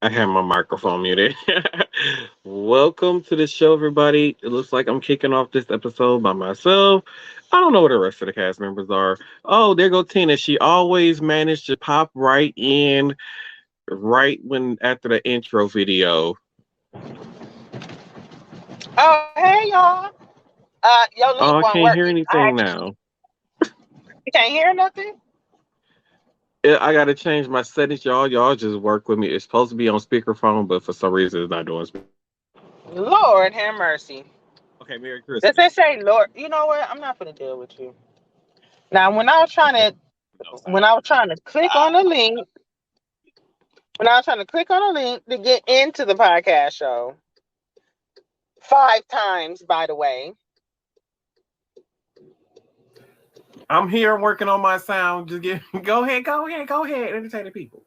I have my microphone muted. Welcome to the show, everybody. It looks like I'm kicking off this episode by myself. I don't know where the rest of the cast members are. Oh, there go Tina. She always managed to pop right in right when after the intro video. Oh, hey y'all. Your link Oh, I wasn't can't hear working. I anything actually now. you can't hear nothing. I gotta change my settings, y'all. Y'all just work with me. It's supposed to be on speakerphone, but for some reason it's not doing. Lord have mercy. Okay, Merry Does it Christmas. say Lord? You know what? I'm not gonna deal with you. Now Okay. No. when I was trying to click on the link, when I was trying to click on the link to get into the podcast show, 5 times by the way. I'm here working on my sound. Just get go ahead, entertain the people.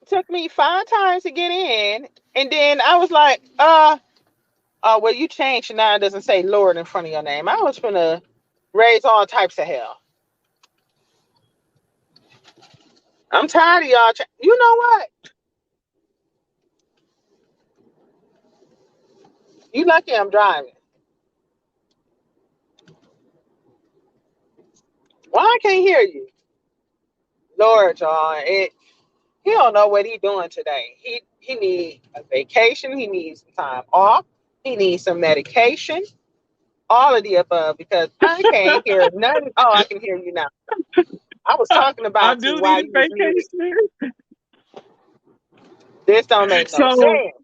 Took me 5 times to get in, and then I was like, well, you changed now. It doesn't say Lord in front of your name. I was gonna raise all types of hell. I'm tired of y'all. You know what? You lucky I'm driving. Why I can't hear you? Lord, y'all, he don't know what he doing today. He needs a vacation. He needs some time off. He needs some medication. All of the above because I can't hear nothing. Oh, I can hear you now. I was talking I about you do while need a you was muted. vacation. This don't make no So sense.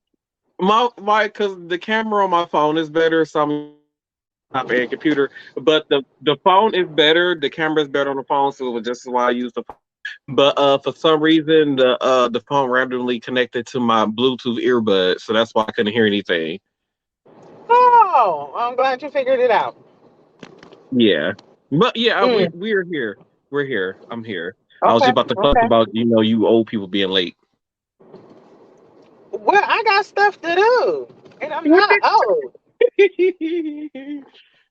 my because the camera on my phone is better, so I'm not a computer. But the phone is better. The camera is better on the phone, so it was just why I use the phone. But for some reason the phone randomly connected to my Bluetooth earbud, so that's why I couldn't hear anything. Oh, I'm glad you figured it out. Yeah. But yeah, Mm, we're here. We're here. I'm here. I was just okay, about to fuss okay. about you old people being late. Well, I got stuff to do, and I'm not old.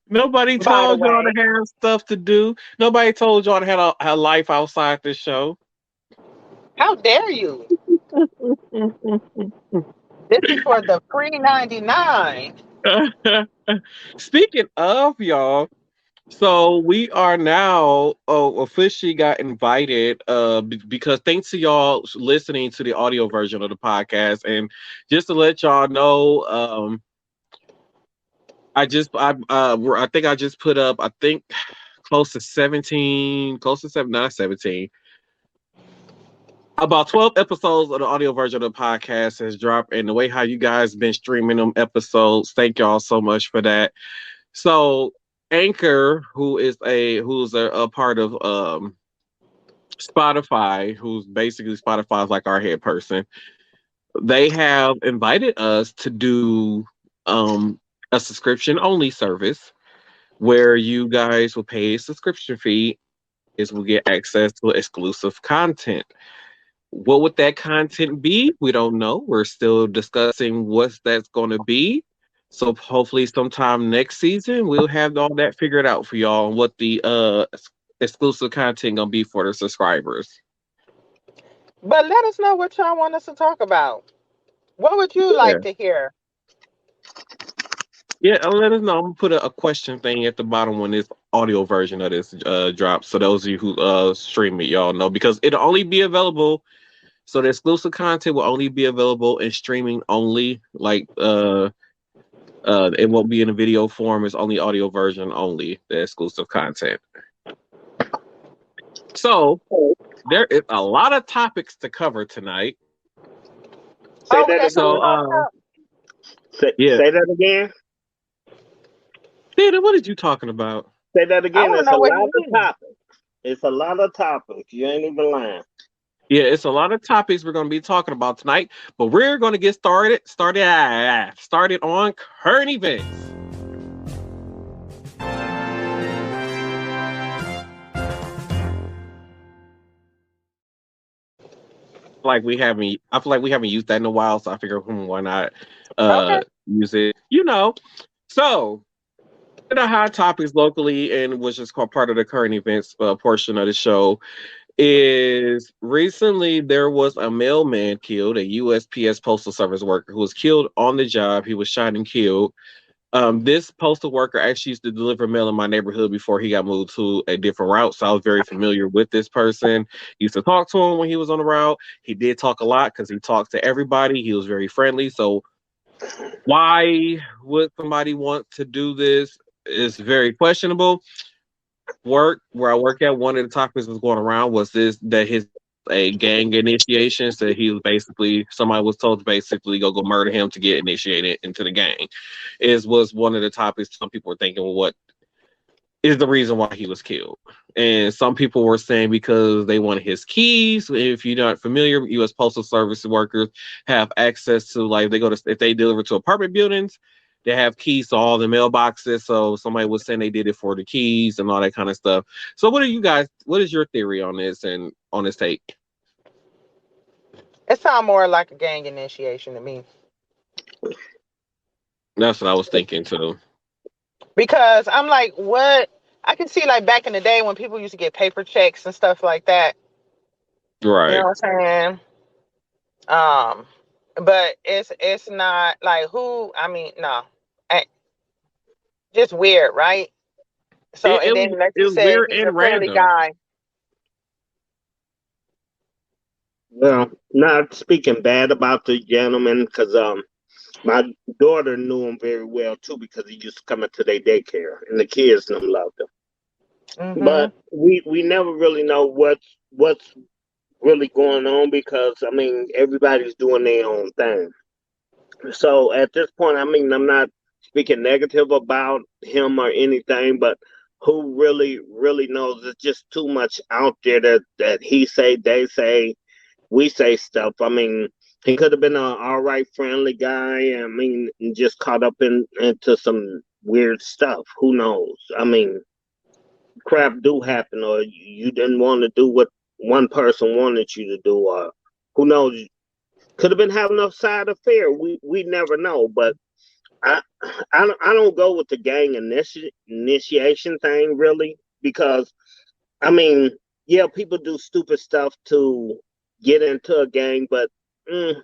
Nobody By the told y'all to way, have stuff to do. Nobody told y'all to have a life outside this show. how dare you? This is for the free 99. Speaking of y'all, so we are now officially got invited because thanks to y'all listening to the audio version of the podcast, and just to let y'all know, I think I just put up, I think close to 17, close to seven, not 17, about 12 episodes of the audio version of the podcast has dropped, and the way how you guys been streaming them episodes, thank y'all so much for that. So Anchor, who's a part of Spotify, who's basically Spotify's like our head person, they have invited us to do a subscription only service where you guys will pay a subscription fee, is will get access to exclusive content. What would that content be? We don't know. We're still discussing what that's going to be. So hopefully sometime next season we'll have all that figured out for y'all and what the exclusive content gonna be for the subscribers. But let us know what y'all want us to talk about. What would you Yeah. like to hear? Yeah, let us know. I'm gonna put a question thing at the bottom when this audio version of this drops. So those of you who stream it, y'all know because it'll only be available. So the exclusive content will only be available in streaming only. Like it won't be in a video form. It's only audio version only. The exclusive content. So there is a lot of topics to cover tonight. Say that Okay, so we So again. gonna talk. yeah, Say that again. Dana, what are you talking about? Say that I again. want to It's a know what he lot of means. topics. It's a lot of topics. You ain't even lying. Yeah, it's a lot of topics we're going to be talking about tonight, but we're going to get started on current events. I feel like we haven't used that in a while, so I figure, why not Okay. use it? So the hot topics locally, and which is called part of the current events portion of the show. is recently there was a mailman killed, a USPS postal service worker who was killed on the job. He was shot and killed. This postal worker actually used to deliver mail in my neighborhood before he got moved to a different route. So I was very familiar with this person. Used to talk to him when he was on the route. He did talk a lot because he talked to everybody. He was very friendly. So why would somebody want to do this? Is very questionable. Work where I work at, one of the topics was going around was this that his a gang initiation. So he was basically somebody was told to basically go murder him to get initiated into the gang. Is was one of the topics some people were thinking, well, what is the reason why he was killed. And some people were saying because they wanted his keys. If you're not familiar, U.S. Postal Service workers have access to, like, they go to, if they deliver to apartment buildings, they have keys to all the mailboxes. So somebody was saying they did it for the keys and all that kind of stuff. So what are you guys, what is your theory on this and on this take? It sounds more like a gang initiation to me. That's what I was thinking too. Because I'm like, what? I can see like back in the day when people used to get paper checks and stuff like that. You know Right. what I'm saying? Um, but it's not like who. I mean, no, Eh, just weird, right? So and then like It you was said, weird he's a and friendly random. guy. Well, not speaking bad about the gentleman, because my daughter knew him very well too, because he used to come into their daycare, and the kids them loved him. Hmm. But we never really know what's really going on, because I mean everybody's doing their own thing. So at this point, I mean, I'm not speaking negative about him or anything, but who really knows? It's just too much out there that he say, they say, we say stuff. I mean, he could have been an all right, friendly guy. I mean, and just caught up into some weird stuff. Who knows? I mean, crap do happen, or you didn't want to do what one person wanted you to do, or who knows? Could have been having a side affair. We never know. But I I don't go with the gang initiation thing really, because I mean, yeah, people do stupid stuff to get into a gang, but mm,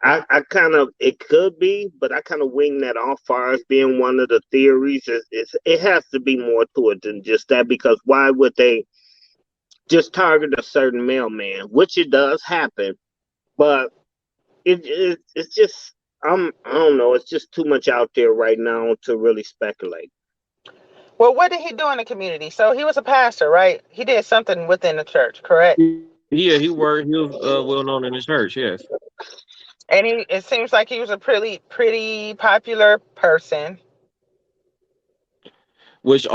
I kind of, it could be, but I kind of wing that off far as being one of the theories. It has to be more to it than just that, because why would they just target a certain mailman, which it does happen, but it's just, I don't know, it's just too much out there right now to really speculate. Well, what did he do in the community? So he was a pastor, right? He did something within the church, correct? Yeah, he was well known in the church, yes. And he, it seems like he was a pretty popular person. Which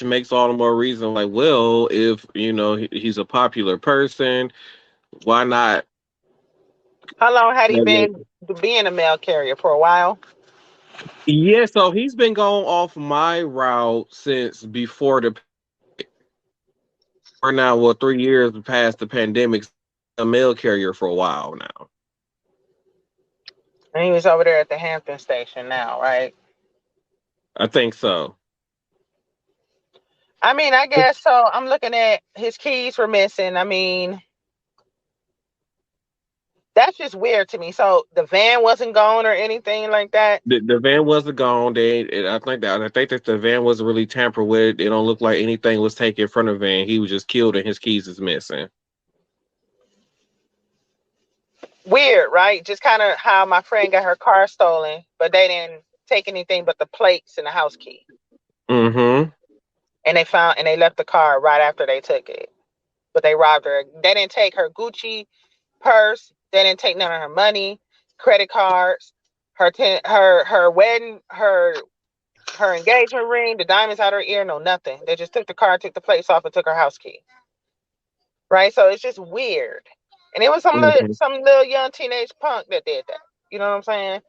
makes all the more reason, like, well, if you know he's a popular person, why not? How long had he been being a mail carrier? For a while. Yeah, so he's been going off my route since before the or now, well, 3 years past the pandemic. A mail carrier for a while now. And he was over there at the Hampton station now, right? I think so. I mean, I guess so. I'm looking at his keys were missing. I mean, that's just weird to me. So the van wasn't gone or anything like that. The van wasn't gone. I think that the van wasn't really tampered with. It don't look like anything was taken from the van. He was just killed and his keys is missing. Weird, right? Just kind of how my friend got her car stolen, but they didn't take anything but the plates and the house key. Mm-hmm. And they left the car right after they took it. But they robbed her. They didn't take her Gucci purse. They didn't take none of her money, credit cards, her wedding, her engagement ring, the diamonds out her ear, no nothing. They just took the car, took the plates off, and took her house key. Right? So it's just weird. And it was Mm-hmm. some little young teenage punk that did that. You know what I'm saying?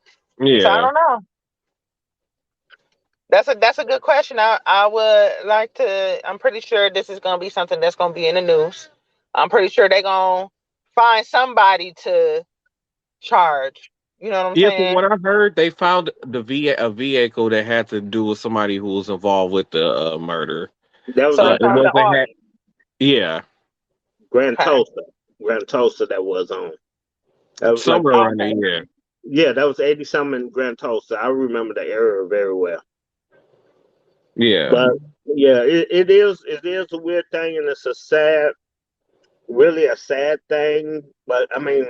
So I Yeah. don't know. That's a good question. I would like to. I'm pretty sure this is gonna be something that's gonna be in the news. I'm pretty sure they're gonna find somebody to charge. You know what I'm Yeah, from saying? what I heard, they found a vehicle that had to do with somebody who was involved with the murder. That was So they like It found the wasn't Audi. yeah. Grand Okay. Toaster. Grand Toaster that was on. That was like Somewhere around there, Okay. yeah. yeah, that was 80 something Grand Toaster. I remember the era very well. Yeah. But yeah, it is a weird thing and it's a sad really a sad thing. But I mean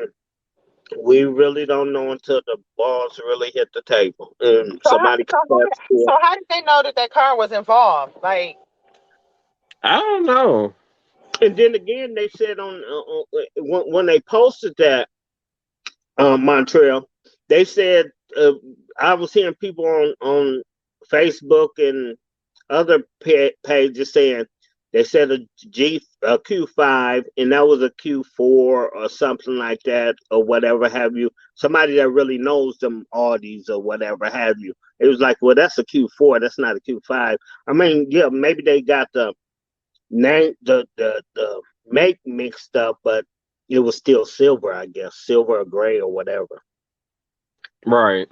we really don't know until the balls really hit the table and So how somebody so how confessed did, to so it. how did they know that that car was involved? Like, I don't know. And then again, they said when they posted that Montreal, they said I was hearing people on Facebook and other pages saying they said a Q5 and that was a Q4 or something like that or whatever have you. Somebody that really knows them Audis or whatever have you. It was like, well, that's a Q4. That's not a Q5. I mean, yeah, maybe they got the name the make mixed up, but it was still silver, I guess, silver or gray or whatever. Right.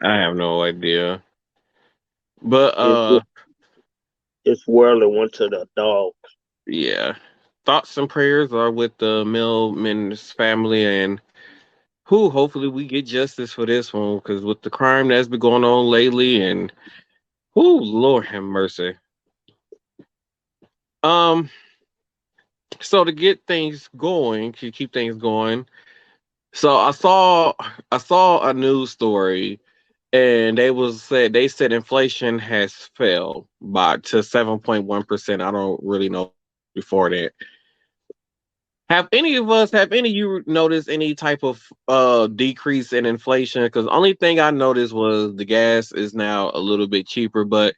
I have no idea. But It, it's worldly went to the dog. yeah. Thoughts and prayers are with the Millman's family and who hopefully we get justice for this one because with the crime that's been going on lately and who Lord have mercy. Um so to get things going, to keep things going, so I saw a news story and they said inflation has fell by to 7.1%. I don't really know before that. Have any of you noticed any type of decrease in inflation? Because the only thing I noticed was the gas is now a little bit cheaper, but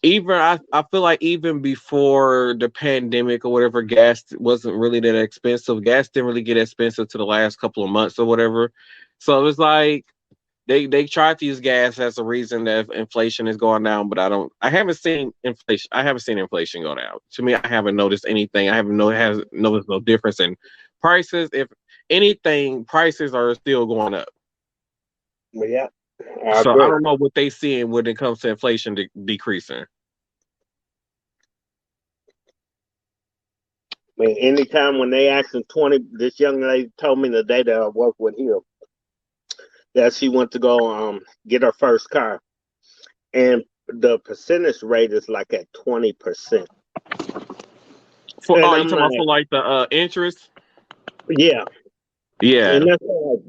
I feel like even before the pandemic or whatever, gas wasn't really that expensive. Gas didn't really get expensive to the last couple of months or whatever. So it's like they tried to use gas as a reason that inflation is going down, but I haven't seen inflation. I haven't seen inflation go down. To me, I haven't noticed anything. I haven't has noticed no difference in prices. If anything, prices are still going up. But yeah, I So I agree. don't know what they seeing when it comes to inflation decreasing. I mean, anytime when they asked him 20, this young lady told me the day that I worked with him that she went to go get her first car, and the percentage rate is like at 20%, For and you I'm talking about like, for like the interest? yeah, and Yeah. that's like,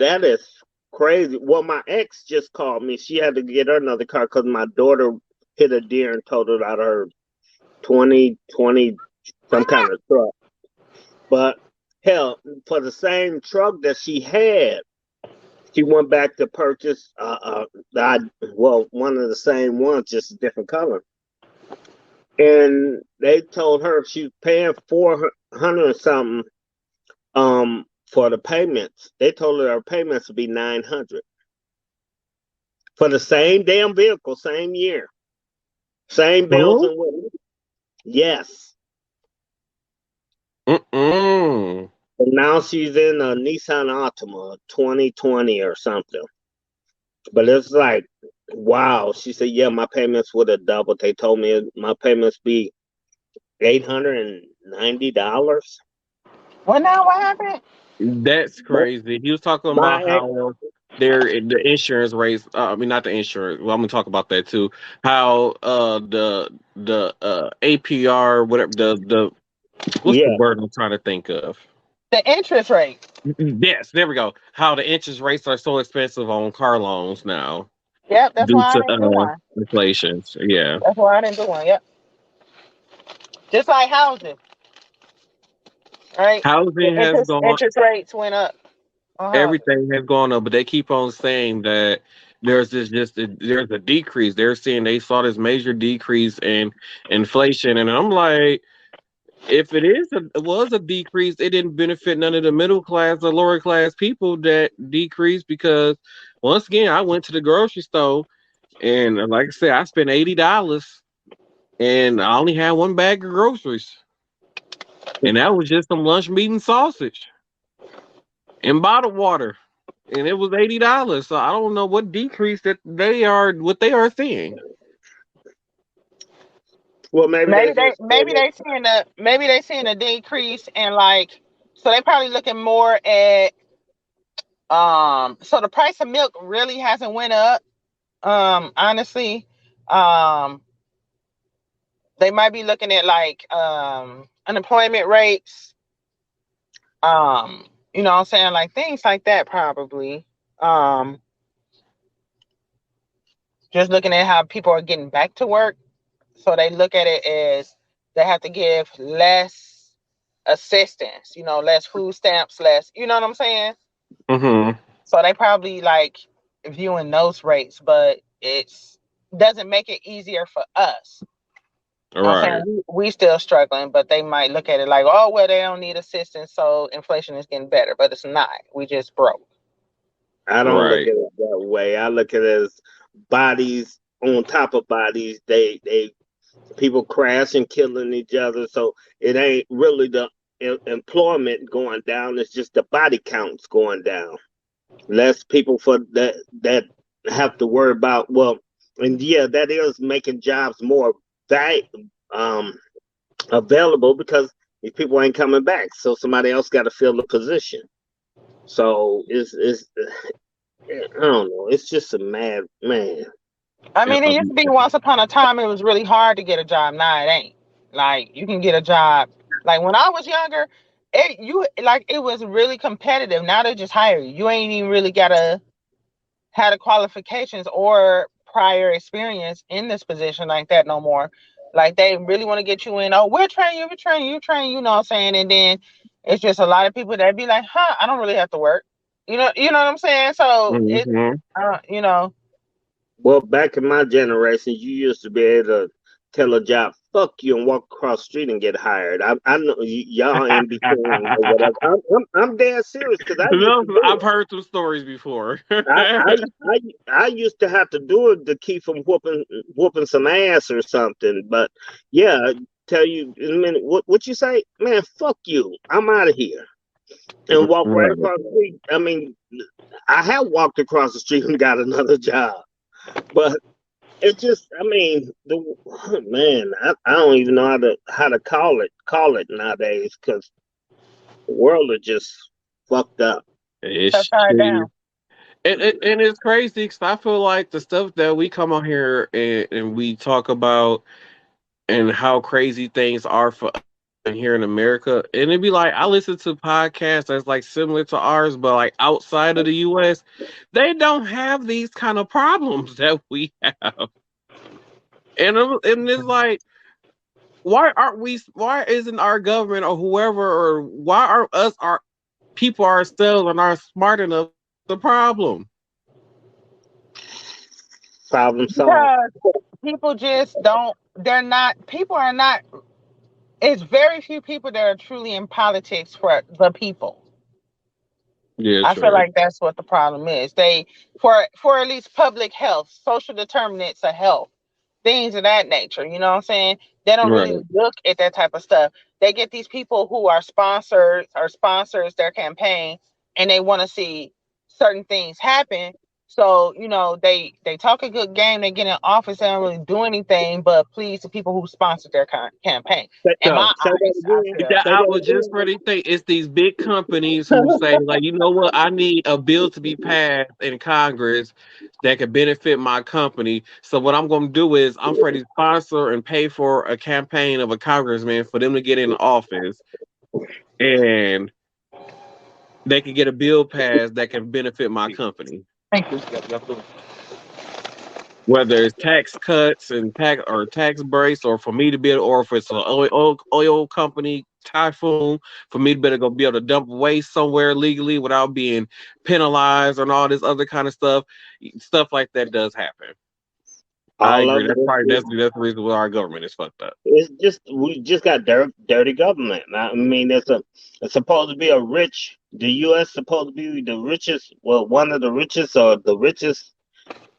that is crazy. Well, my ex just called me. She had to get her another car because my daughter hit a deer and totaled out her 2020 some kind of truck. But hell, for the same truck that she had, she went back to purchase one of the same ones, just a different color. And they told her she was paying 400 something for the payments. They told her payments would be 900 for the same damn vehicle, same year, same bells Huh? and whistles. Yes. Mm-mm. And now she's in a Nissan Altima 2020 or something. But it's like, wow. She said, yeah, my payments would have doubled. They told me my payments be $890. what now? What happened? That's But crazy. He was talking my about ex, how the insurance rates. I mean, not the insurance. Well, I'm gonna talk about that too. How the APR whatever the what's the yeah, word I'm trying to think of? The interest rate. Yes, there we go. How the interest rates are so expensive on car loans now Yep, that's due why I to didn't do one. inflation. Yeah, That's why I didn't do one. Yep. Just like housing, right? The housing has interest gone. interest rates went up on housing. Everything has gone up, but they keep on saying that there's a decrease. They're saying they saw this major decrease in inflation, and I'm like, if it was a decrease, it didn't benefit none of the middle class or lower class people that decreased because once again, I went to the grocery store and like I said, I spent $80 and I only had one bag of groceries, and that was just some lunch meat and sausage and bottled water. And it was $80. So I don't know what decrease that what they are seeing. Well, maybe they just Maybe they seeing a decrease and like, so they probably looking more at so the price of milk really hasn't went up. Honestly, um they might be looking at like unemployment rates, you know what I'm saying, like things like that probably. Um just looking at how people are getting back to work. So they look at it as they have to give less assistance, you know, less food stamps, less, you know what I'm saying? Mm-hmm. So they probably like viewing those rates, but it's doesn't make it easier for us. You know what I'm Right. saying? We still struggling, but they might look at it like, oh well, they don't need assistance, so inflation is getting better, but it's not. We just broke. I don't look Right. at it that way. I look at it as bodies on top of bodies. They people crashing, killing each other. So it ain't really the employment going down. It's just the body counts going down. Less people for that have to worry about. Well, and yeah, that is making jobs more that um available because these people ain't coming back. So somebody else got to fill the position. So it's I don't know. It's just a mad man. I And, mean, it used to be once upon a time it was really hard to get a job. Now it ain't. Like you can get a job. Like when I was younger, it was really competitive. Now they just hire you. You ain't even really gotta have the qualifications or prior experience in this position like that no more. Like they really want to get you in. Oh, we'll train you, you know what I'm saying? And then it's just a lot of people that be like, huh, I don't really have to work. You know what I'm saying? So it mm-hmm. you know, Well, back in my generation, you used to be able to tell a job "fuck you" and walk across the street and get hired. I know y'all in between or whatever. I'm dead serious because I used No, to do I've it. heard some stories before. I, I I used to have to do it to keep from whooping some ass or something. But yeah, tell you in a minute. What you say, man? Fuck you. I'm out of here and walk right Right. across the street. I mean, I have walked across the street and got another job, but it just, I mean, the man, I don't even know how to call it nowadays because the world is just fucked up. It's upside true. down. And it's crazy because I feel like the stuff that we come on here and we talk about and how crazy things are for us here in America. And it'd be like I listen to podcasts that's like similar to ours, but like outside of the US, they don't have these kind of problems that we have. And it's like, why isn't our government or whoever, or why are us our people ourselves and are smart enough the problem? Problem solved. Because people just don't, they're not, people are not, it's very few people that are truly in politics for the people. Yeah, I feel true. like that's what the problem is. They for at least public health, social determinants of health, things of that nature. You know what I'm saying? They don't really Right. look at that type of stuff. They get these people who are sponsors or sponsors their campaign, and they want to see certain things happen. So they talk a good game. They get in office. They don't really do anything but please the people who sponsored their campaign. In my Say that eyes, I again. feel. Yeah, Say I was just that ready to say it's these big companies who say, like, you know what, I need a bill to be passed in Congress that could benefit my company. So what I'm gonna do is I'm ready to sponsor and pay for a campaign of a congressman for them to get in office and they can get a bill passed that can benefit my company. Thank you. Whether it's tax cuts and tax breaks, or for me to be able, or if it's an oil company typhoon, for me to be able to dump waste somewhere legally without being penalized and all this other kind of stuff like that does happen. I all agree. of it That's is probably just, that's the reason why our government is fucked up. it's just we just got dirty government. I mean, it's supposed to be a rich. The U.S. supposed to be the richest, well, one of the richest or the richest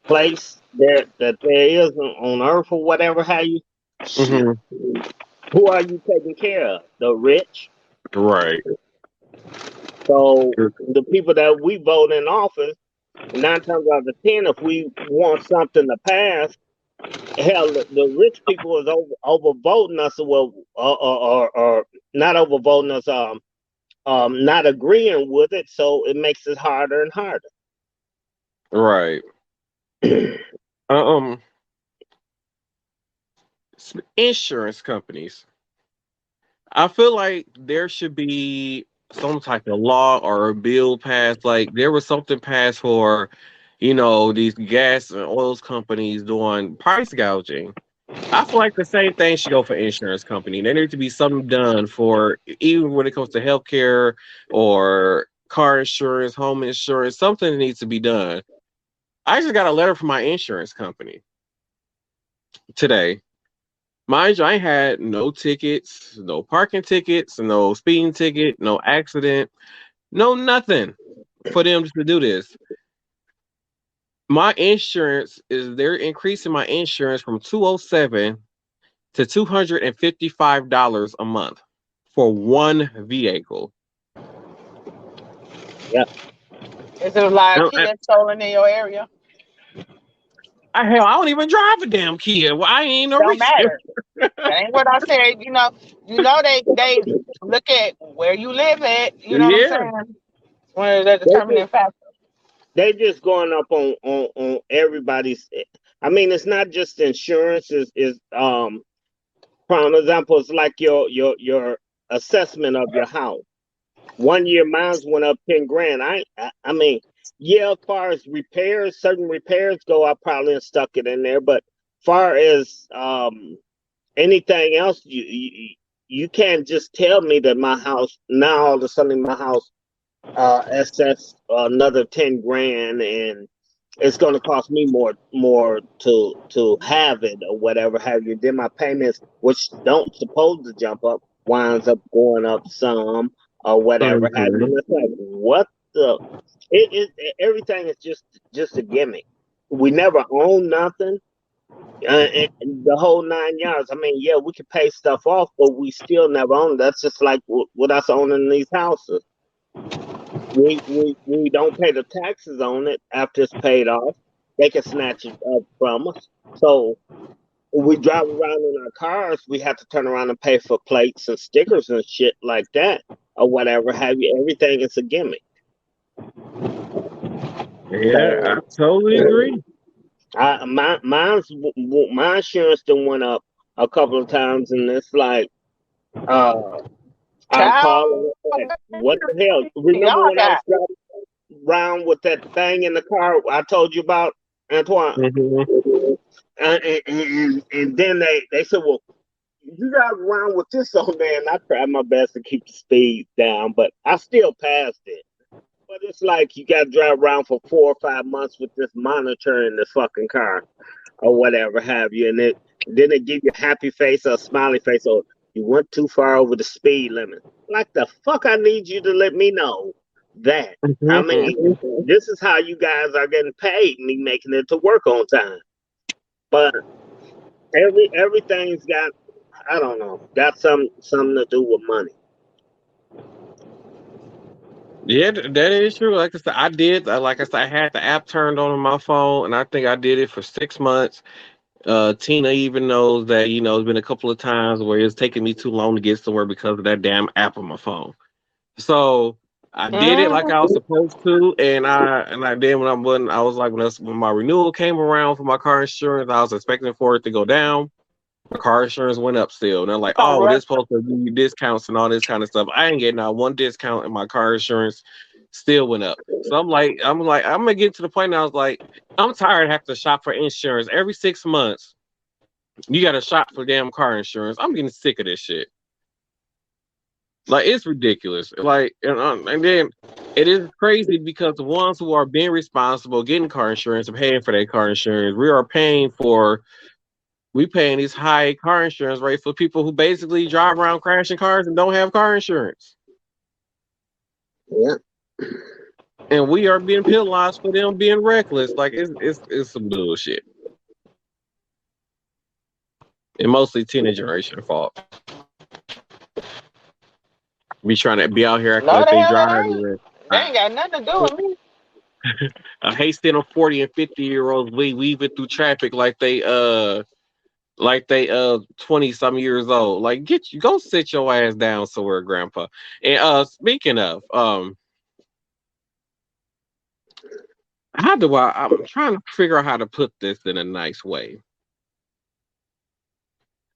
place that there is on earth or whatever. How you shit? Hmm. Who are you taking care of? The rich. Right. So the people that we vote in office, nine times out of ten, if we want something to pass, hell, the rich people is overvoting us, well, or not overvoting us, not agreeing with it, so it makes it harder and harder. Right. Um, insurance companies. I feel like there should be some type of law or a bill passed. Like there was something passed for, these gas and oils companies doing price gouging. I feel like the same thing should go for insurance company. There needs to be something done for even when it comes to healthcare or car insurance, home insurance. Something needs to be done. I just got a letter from my insurance company today. Mind you, I ain't had no tickets, no parking tickets, no speeding ticket, no accident, no nothing for them to do this. My insurance they're increasing my insurance from 207 to $255 a month for one vehicle. Yeah. Is it like And Kia stolen in your area? I don't even drive a damn Kia. Well, I ain't no Don't reason. matter. That ain't what I said. They look at where you live at. You know what I'm Yeah. saying? One of the They determining just factors. they just going up on everybody's. I mean, it's not just insurance. Is prime example. It's like your assessment of your house. 1 year, mine's went up 10 grand. I mean, yeah. As far as repairs, certain repairs go, I probably stuck it in there. But far as anything else, you can't just tell me that my house now all of a sudden my house assessed another 10 grand, and it's going to cost me more to have it or whatever have you. Then my payments, which don't supposed to jump up, winds up going up some or whatever have you. Mhm. And it's like, what the? Everything is just a gimmick. We never own nothing. And the whole 9 yards. I mean, yeah, we can pay stuff off, but we still never own it. That's just like with us owning these houses. We don't pay the taxes on it after it's paid off. They can snatch it up from us. So when we drive around in our cars, we have to turn around and pay for plates and stickers and shit like that or whatever have you. Everything is a gimmick. Yeah, I So totally agree. my insurance done went up a couple of times, and it's like uh I'm Child, calling it like, what the hell? Remember y'all when I was got driving around with that thing in the car I told you about, Antoine? Mhm. And then they said, well, you drive around with this on there, and I tried my best to keep the speed down, but I still passed it. But it's like you got to drive around for 4 or 5 months with this monitor in the fucking car or whatever have you, and then they give you a happy face or a smiley face, or you went too far over the speed limit. Like the fuck, I need you to let me know that. I Mhm. mean, this is how you guys are getting paid, me making it to work on time. But everything's got, I don't know, got something to do with money. Yeah, that is true. Like I said, like I said, I had the app turned on my phone, and I think I did it for 6 months. Tina even knows that it's been a couple of times where it's taking me too long to get somewhere because of that damn app on my phone. So I did it like mm, I was supposed to, and I did when I was like when my renewal came around for my car insurance, I was expecting for it to go down. My car insurance went up still. And they're like, all oh, right. this supposed to give you discounts and all this kind of stuff. I ain't getting not one discount, and my car insurance still went up. So I'm gonna get to the point now. I was like, I'm tired of having to shop for insurance every 6 months. You got to shop for damn car insurance. I'm getting sick of this shit. Like it's ridiculous. Like and then it is crazy because the ones who are being responsible, getting car insurance, and paying for their car insurance, we paying these high car insurance rates for people who basically drive around crashing cars and don't have car insurance. Yeah. And we are being penalized for them being reckless. Like it's some bullshit. And mostly teenage generation fault. Be trying to be out here acting No, like the they hell it driving. ain't. And They ain't got nothing to do with me. I hate seeing them 40 and 50-year-olds weaving through traffic like they like they 20 some years old. Like get you go sit your ass down somewhere, grandpa. And speaking of how do I'm trying to figure out how to put this in a nice way.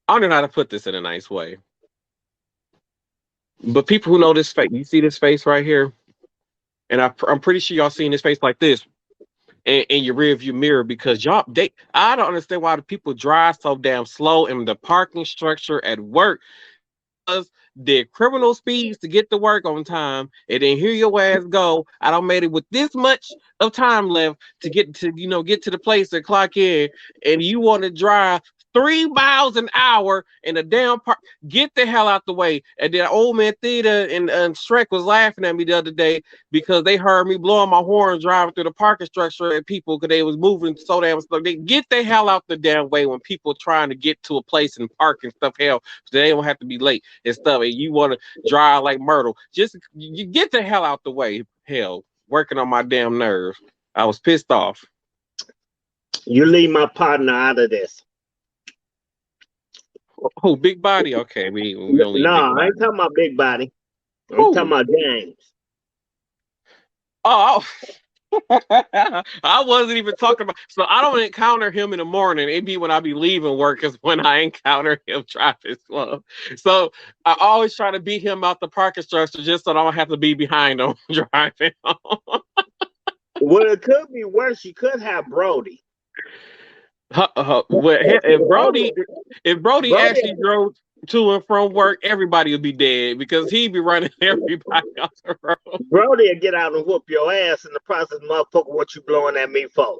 I don't know how to put this in a nice way. But people who know this face, you see this face right here? And I'm pretty sure y'all seen this face like this in your rear view mirror because I don't understand why the people drive so damn slow in the parking structure at work us did criminal speeds to get to work on time, and then here your ass go. I don't made it with this much of time left to get to the place and clock in, and you want to drive 3 miles an hour in a damn park. Get the hell out the way. And then old man Theta and Shrek was laughing at me the other day because they heard me blowing my horn driving through the parking structure at people because they was moving so damn slow. They get the hell out the damn way when people trying to get to a place and park and stuff. Hell, so they don't have to be late and stuff. And you want to drive like Myrtle. Just you get the hell out the way. Hell, working on my damn nerves. I was pissed off. You leave my partner out of this. Oh, Big Body. Okay, we don't need No, Big Body. I ain't talking about Big Body. I'm talking about James. Oh, I wasn't even talking about. So I don't encounter him in the morning. It'd be when I be leaving work is when I encounter him driving slow. So I always try to beat him out the parking structure just so I don't have to be behind him driving home. Well, it could be worse. You could have Brody. Well, if Brody Brody, actually drove to and from work, everybody would be dead because he'd be running everybody off the road. Brody will get out and whoop your ass in the process, motherfucker. What you blowing at me for?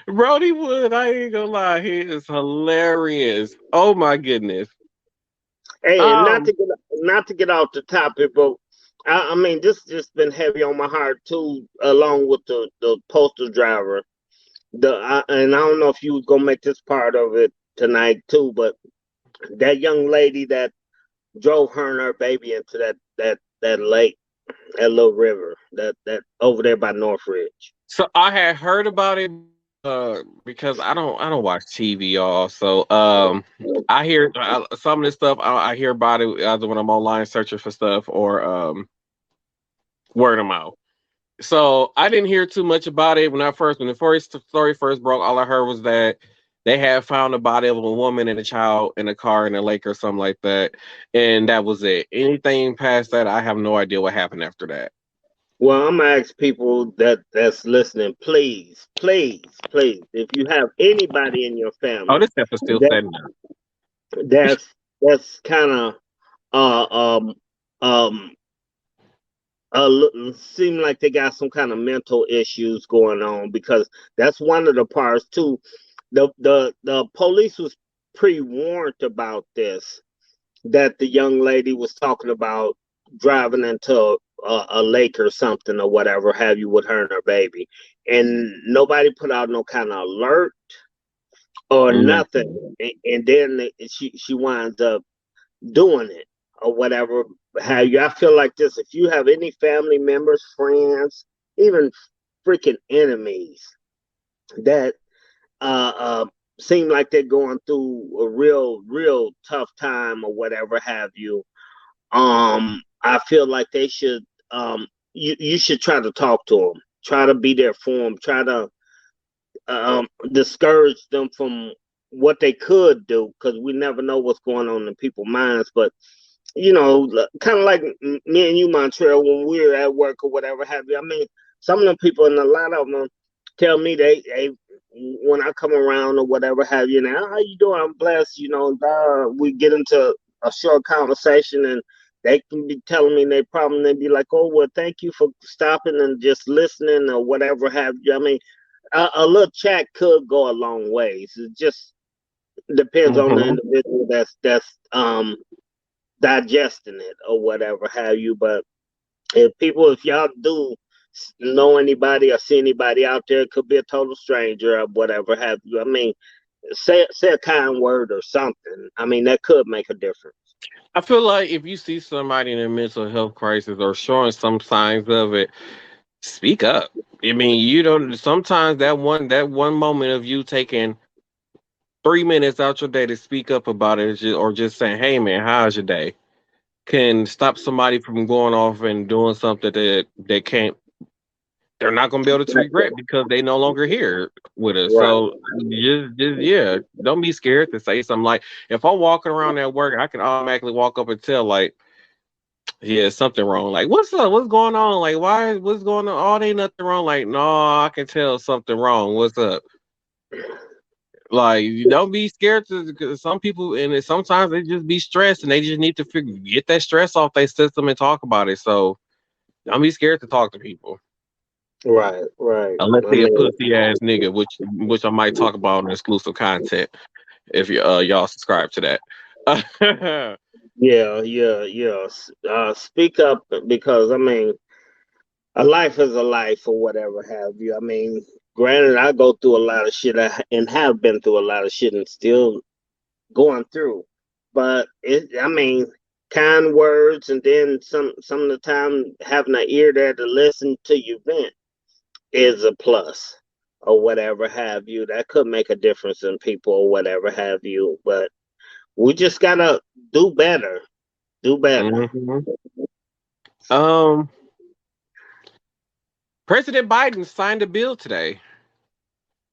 Brody would. I ain't gonna lie. He is hilarious. Oh my goodness. Hey, and Um. not to get off the topic, but I mean this just been heavy on my heart too, along with the postal driver. And I don't know if you was gonna make this part of it tonight too, but that young lady that drove her and her baby into that lake, that little river, that over there by Northridge. So I had heard about it because I don't watch TV, y'all. So I hear some of this stuff. I hear about it either when I'm online searching for stuff or word of mouth. So I didn't hear too much about it when the first story first broke. All I heard was that they had found the body of a woman and a child in a car in a lake or something like that, and that was it. Anything past that, I have no idea what happened after that. Well, I'm gonna ask people that's listening, please, please, please, if you have anybody in your Oh, family this stuff is still that setting up. that's kind of uh um um seem like they got some kind of mental issues going on, because that's one of the parts too. The police was pre-warned about this, that the young lady was talking about driving into a lake or something or whatever have you with her and her baby, and nobody put out no kind of alert or Mhm. nothing, and then she winds up doing it or whatever have you. I feel like this: if you have any family members, friends, even freaking enemies that uh, uh seem like they're going through a real tough time or whatever have you, I feel like they should, you should try to talk to them, try to be there for them, try to discourage them from what they could do, because we never know what's going on in people's minds. But kind of like me and you, Montreal, when we're at work or whatever have you. I mean, some of them people, and a lot of them, tell me they when I come around or whatever have you. Now, how you doing? I'm blessed. We get into a short conversation, and they can be telling me their problem. They be like, "Oh, well, thank you for stopping and just listening or whatever have you." I mean, a little chat could go a long ways. It just depends on the Mhm. individual that's digesting it or whatever have you. But if y'all do know anybody or see anybody out there, it could be a total stranger or whatever have you. I mean, say a kind word or something. I mean, that could make a difference. I feel like if you see somebody in a mental health crisis or showing some signs of it, speak up. I mean, you don't. Sometimes that one moment of you taking 3 minutes out your day to speak up about it, or just saying, "Hey, man, how's your day?" can stop somebody from going off and doing something that they can't. They're not going to be able to regret because they no longer here with us. Right. So yeah, don't be scared to say something. Like if I'm walking around at work, I can automatically walk up and tell, like, yeah, something wrong. Like, what's up? What's going on? Like, why? What's going on? Oh, ain't nothing wrong. Like, no, I can tell something wrong. What's up? Like, you don't be scared to. 'Cause some people, and sometimes they just be stressed, and they just need to get that stress off their system and talk about it. So don't be scared to talk to people, Right. Right. unless I they a mean, pussy ass nigga, which I might talk about in exclusive content if y'all subscribe to that. yeah, yeah, yeah. Speak up because I mean, a life is a life or whatever have you. I mean, granted, I go through a lot of shit and have been through a lot of shit and still going through. But I mean, kind words and then some of the time having an ear there to listen to you vent is a plus or whatever have you. That could make a difference in people or whatever have you. But we just gotta do better. Do better. Mhm. Um, President Biden signed a bill today.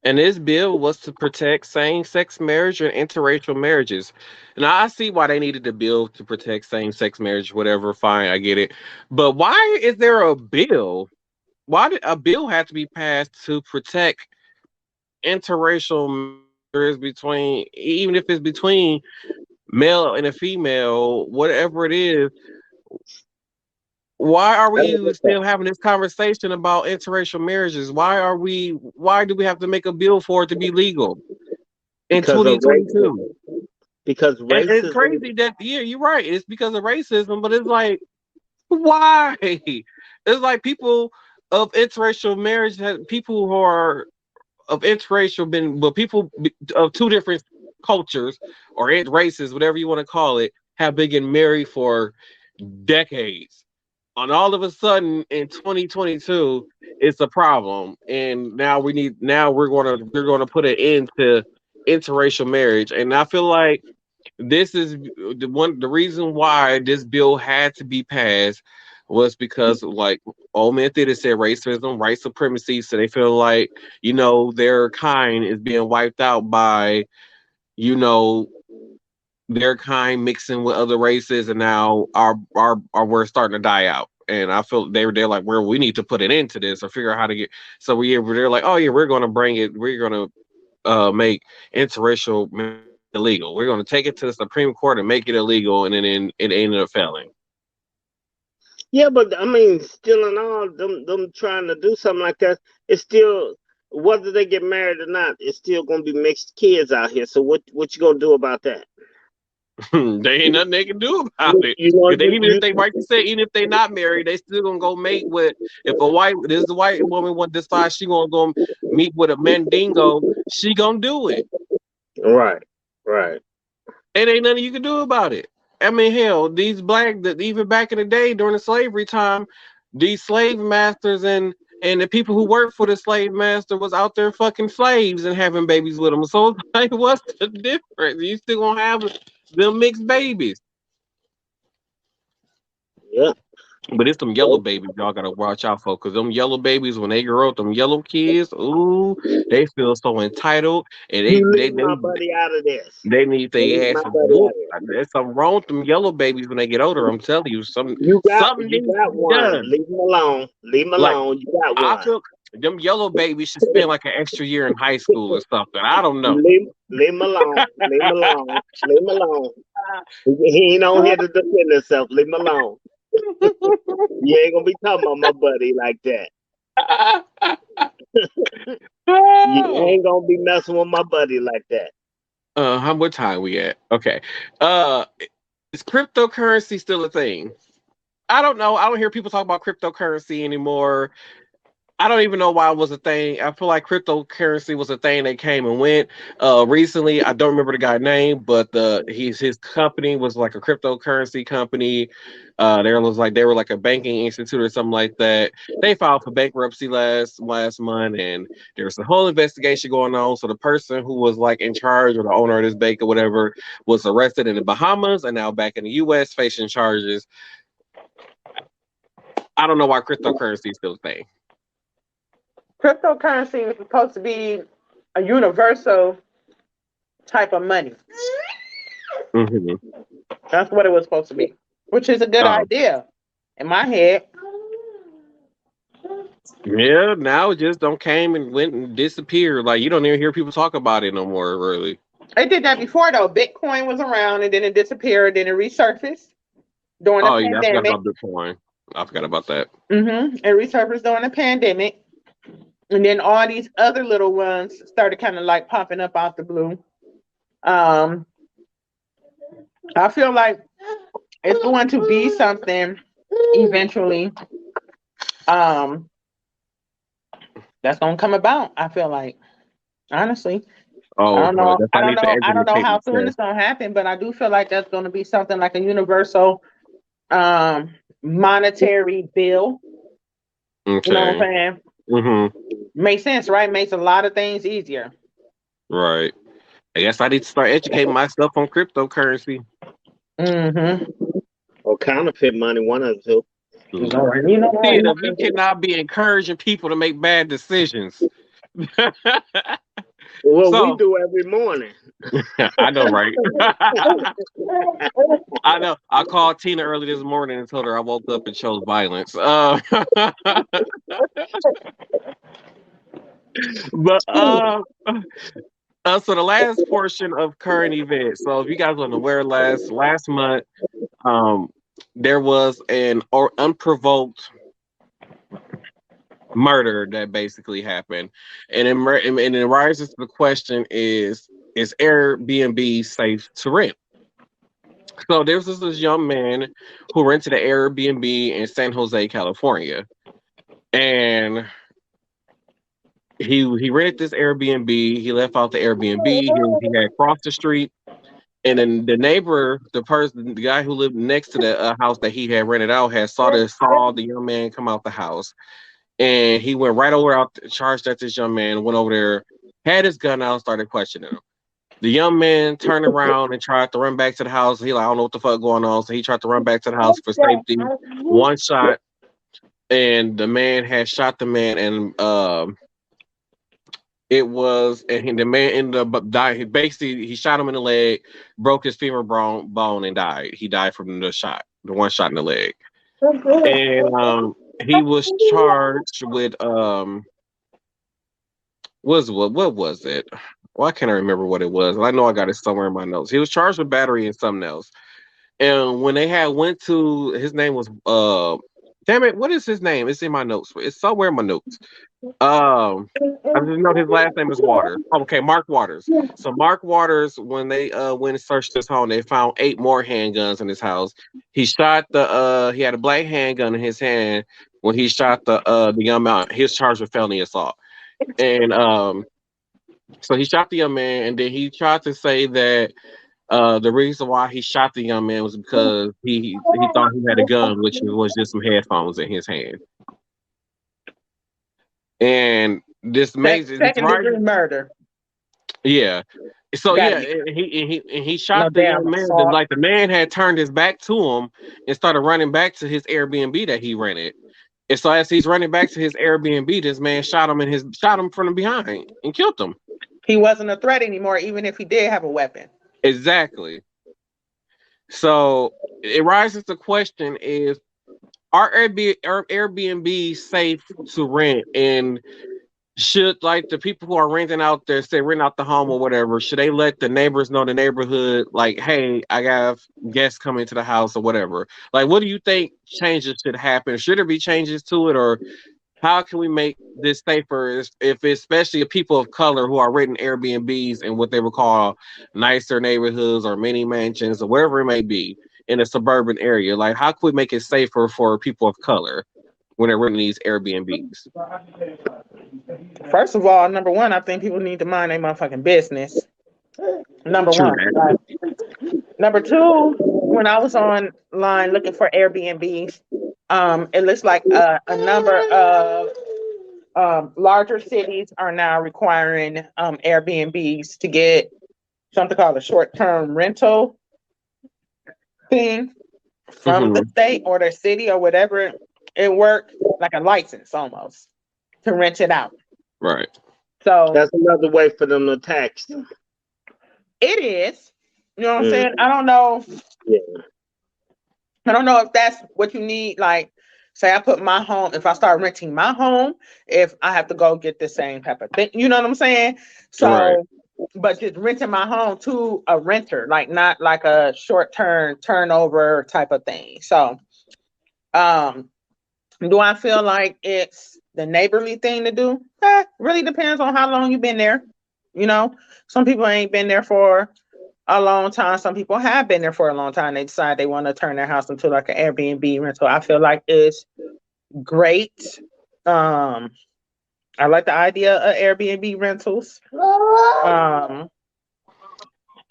And this bill was to protect same sex marriage and interracial marriages. Now, I see why they needed the bill to protect same sex marriage, whatever, fine, I get it. But why is there a bill? Why did a bill have to be passed to protect interracial marriages between, even if it's between male and a female, whatever it is? Why are I don't we get that. still having this conversation about interracial marriages? Why do we have to make a bill for it to be legal in Because of racism. 2022? Because And it's racism. crazy that, yeah, you're right. It's because of racism, but it's like, why? It's like people of interracial marriage, people who are of interracial, but people of two different cultures or races, whatever you want to call it, have been getting married for decades. And all of a sudden in 2022, it's a problem, and now we're gonna put an end to interracial marriage, and I feel like this is the reason why this bill had to be passed was because, like, old man theater said, racism, white supremacy. So they feel like, their kind is being wiped out by, you know their kind mixing with other races, and now our we're starting to die out. And I feel they're like, well, we need to put an end to this or figure out how to get. So they're like, oh yeah, we're gonna bring it. We're gonna make interracial marriage illegal. We're going to take it to the Supreme Court and make it illegal, and then it ended up failing. Yeah, but I mean, still in all, them trying to do something like that, it's still whether they get married or not, it's still gonna be mixed kids out here. So what you gonna do about that? They ain't nothing they can do about You, it. you know, Because even if they, like you said, even if they not married, they still gonna go mate with. If this white woman want to decide she gonna go meet with a Mandingo, she gonna do it. right, right. It ain't nothing you can do about it. I mean, hell, that even back in the day during the slavery time, these slave masters and the people who worked for the slave master was out there fucking slaves and having babies with them. So it's like, what's the difference? You still gonna have them mixed babies. Yeah. But it's them yellow babies y'all gotta watch out for, cause them yellow babies when they grow up, them yellow kids, ooh, they feel so entitled, and You they they leave they my buddy out of this. they need Leave their my ass buddy out whooped. of this. There's something wrong with them yellow babies when they get older. I'm telling you, something You needs to got be one. done. Leave him alone. Leave him Like, alone. You got I one. feel them yellow babies should spend like an extra year in high school or something. I don't know. Leave him alone. Leave him alone. Leave him alone. He ain't on here to defend himself. Leave him alone. You ain't gonna be talking about my buddy like that. You ain't gonna be messing with my buddy like that. How much time we at? Okay. Uh, is cryptocurrency still a thing? I don't know. I don't hear people talk about cryptocurrency anymore. I don't even know why it was a thing. I feel like cryptocurrency was a thing that came and went. Recently, I don't remember the guy's name, but his company was like a cryptocurrency company. They were like a banking institute or something like that. They filed for bankruptcy last month, and there's a whole investigation going on. So the person who was like in charge or the owner of this bank or whatever was arrested in the Bahamas and now back in the U.S. facing charges. I don't know why cryptocurrency is still a thing. Cryptocurrency is supposed to be a universal type of money. Hmm. That's what it was supposed to be, which is a good Oh, idea in my head. yeah, now it just don't came and went and disappeared. Like you don't even hear people talk about it no more, really. It did that before though. Bitcoin was around and then it disappeared, then it resurfaced during the Oh yeah, I forgot pandemic. about Bitcoin. I forgot about that. It resurfaced during the pandemic, and then all these other little ones started kind of like popping up out the blue. Um, I feel like it's going to be something eventually. Um, that's gonna come about. I feel like, honestly, I Oh, don't well, I know. guess I I don't need to know. I don't know educate how soon myself. it's gonna happen, but I do feel like that's gonna be something like a universal monetary bill. You know what Okay. I'm saying? Mm-hmm. Makes sense, right? Makes a lot of things easier. Right. I guess I need to start educating myself on cryptocurrency. Mm-hmm. Or counterfeit money, one of the two. Mm. You know what? Tina, we cannot be encouraging people to make bad decisions. Well, we So do every morning. I know, right? I know. I called Tina early this morning and told her I woke up and chose violence. But so the last portion of current events. So if you guys weren't aware, last month, um, there was an or unprovoked murder that basically happened, and it rises to the question: is Airbnb safe to rent? So there's this young man who rented an Airbnb in San Jose, California, and he rented this Airbnb. He left out the Airbnb. He had crossed the street. And then the neighbor, the guy who lived next to the house that he had rented out, had saw the young man come out the house, and he went right over out, charged at this young man, went over there, had his gun out, started questioning him. The young man turned around and tried to run back to the house. He like, I don't know what the fuck going on, so he tried to run back to the house for safety. One shot, and the man had shot the man, and the man ended up dying. He basically he shot him in the leg, broke his femur bone, and died. He died from the one shot in the leg. And he was charged with what was it? Why can't I remember what it was? I know I got it somewhere in my notes. He was charged with battery and something else. And when they had went to his name was damn it, what is his name? It's in my notes. It's somewhere in my notes. I just know his last name is Waters. Okay, Mark Waters. So Mark Waters, when they went and searched his home, they found 8 more handguns in his house. He had a black handgun in his hand when he shot the young man. He was charged with felony assault. And so he shot the young man, and then he tried to say that the reason why he shot the young man was because he thought he had a gun, which was just some headphones in his hand. And this Second right, degree murder. yeah. So Gotta yeah, be and he no shot the damn young man. assault. Like the man had turned his back to him and started running back to his Airbnb that he rented. And so as he's running back to his Airbnb, this man shot him from behind and killed him. He wasn't a threat anymore, even if he did have a weapon. Exactly. So it rises the question: is are Airbnb safe to rent, and should like the people who are renting out their say rent out the home or whatever, should they let the neighbors know the neighborhood like, hey, I got guests coming to the house or whatever? Like, what do you think changes should happen? Should there be changes to it, or how can we make this safer if especially if people of color who are renting Airbnbs in what they would call nicer neighborhoods or mini mansions or wherever it may be in a suburban area? Like, how can we make it safer for people of color? when they're renting these Airbnbs? First of all, number one, I think people need to mind their motherfucking business. Number True one. that. Right? Number two, when I was online looking for Airbnbs, it looks like a number of larger cities are now requiring Airbnbs to get something called a short-term rental thing from the Hmm. state or the city or whatever it worked, like a license almost to rent it out. Right. So That's another way for them to tax them. it is, you know what I'm Mm, saying? I don't know. yeah. I don't know if that's what you need. Like, say I put my home, if I start renting my home, if I have to go get the same type of thing, you know what I'm saying? Right. So, but just renting my home to a renter, like not like a short term turnover type of thing. So, um, do I feel like it's the neighborly thing to do? Really depends on how long you've been there. You know, some people ain't been there for a long time. Some people have been there for a long time. They decide they want to turn their house into like an Airbnb rental. I feel like it's great. Um, I like the idea of Airbnb rentals.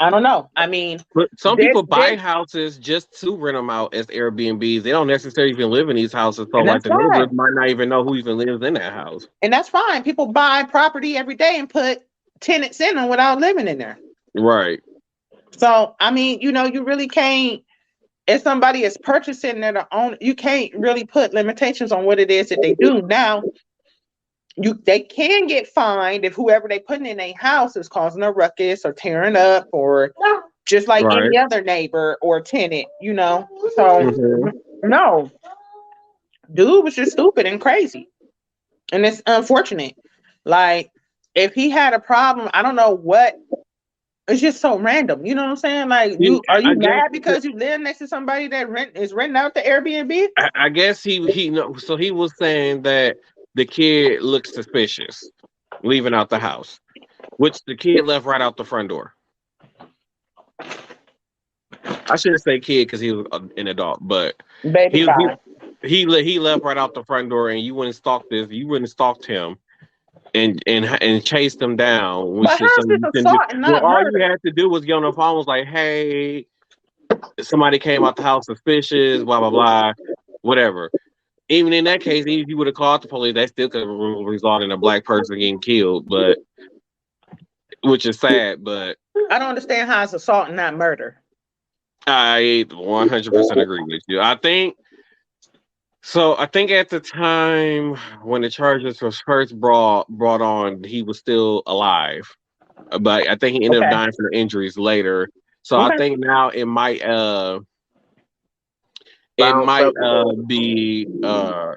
I don't know. I mean, But some this, people this, buy houses just to rent them out as Airbnbs. They don't necessarily even live in these houses, so and like that's the neighbors fine. might not even know who even lives in that house. And that's fine. People buy property every day and put tenants in them without living in there. Right. So, I mean, you really can't, if somebody is purchasing their own, you can't really put limitations on what it is that they do. Now, they can get fined if whoever they putting in a house is causing a ruckus or tearing up or just like Right. any other neighbor or tenant. So Hmm. no, dude was just stupid and crazy. And it's unfortunate. Like if he had a problem, I don't know what. It's just so random. You know what I'm saying? Like, are you I guess mad because you live next to somebody that is renting out the Airbnb? I guess he no, so he was saying that the kid looked suspicious leaving out the house, which the kid left right out the front door. I shouldn't say kid because he was an adult, but Baby he he guy. he left right out the front door, and you wouldn't stalked him and chased him down, But which is how's something this you can do. assault and Well, not all you murder? had to do was get on the phone, was like, hey, somebody came out the house suspicious, blah blah blah, whatever. Even in that case, even if you would have called the police, that still could result in a black person getting killed, but which is sad. But I don't understand how it's assault and not murder. I 100% agree with you. I think so. I think at the time when the charges was first brought on, he was still alive, but I think he ended up Okay. dying from the injuries later. So I Okay. think now it Bounce might up a little. be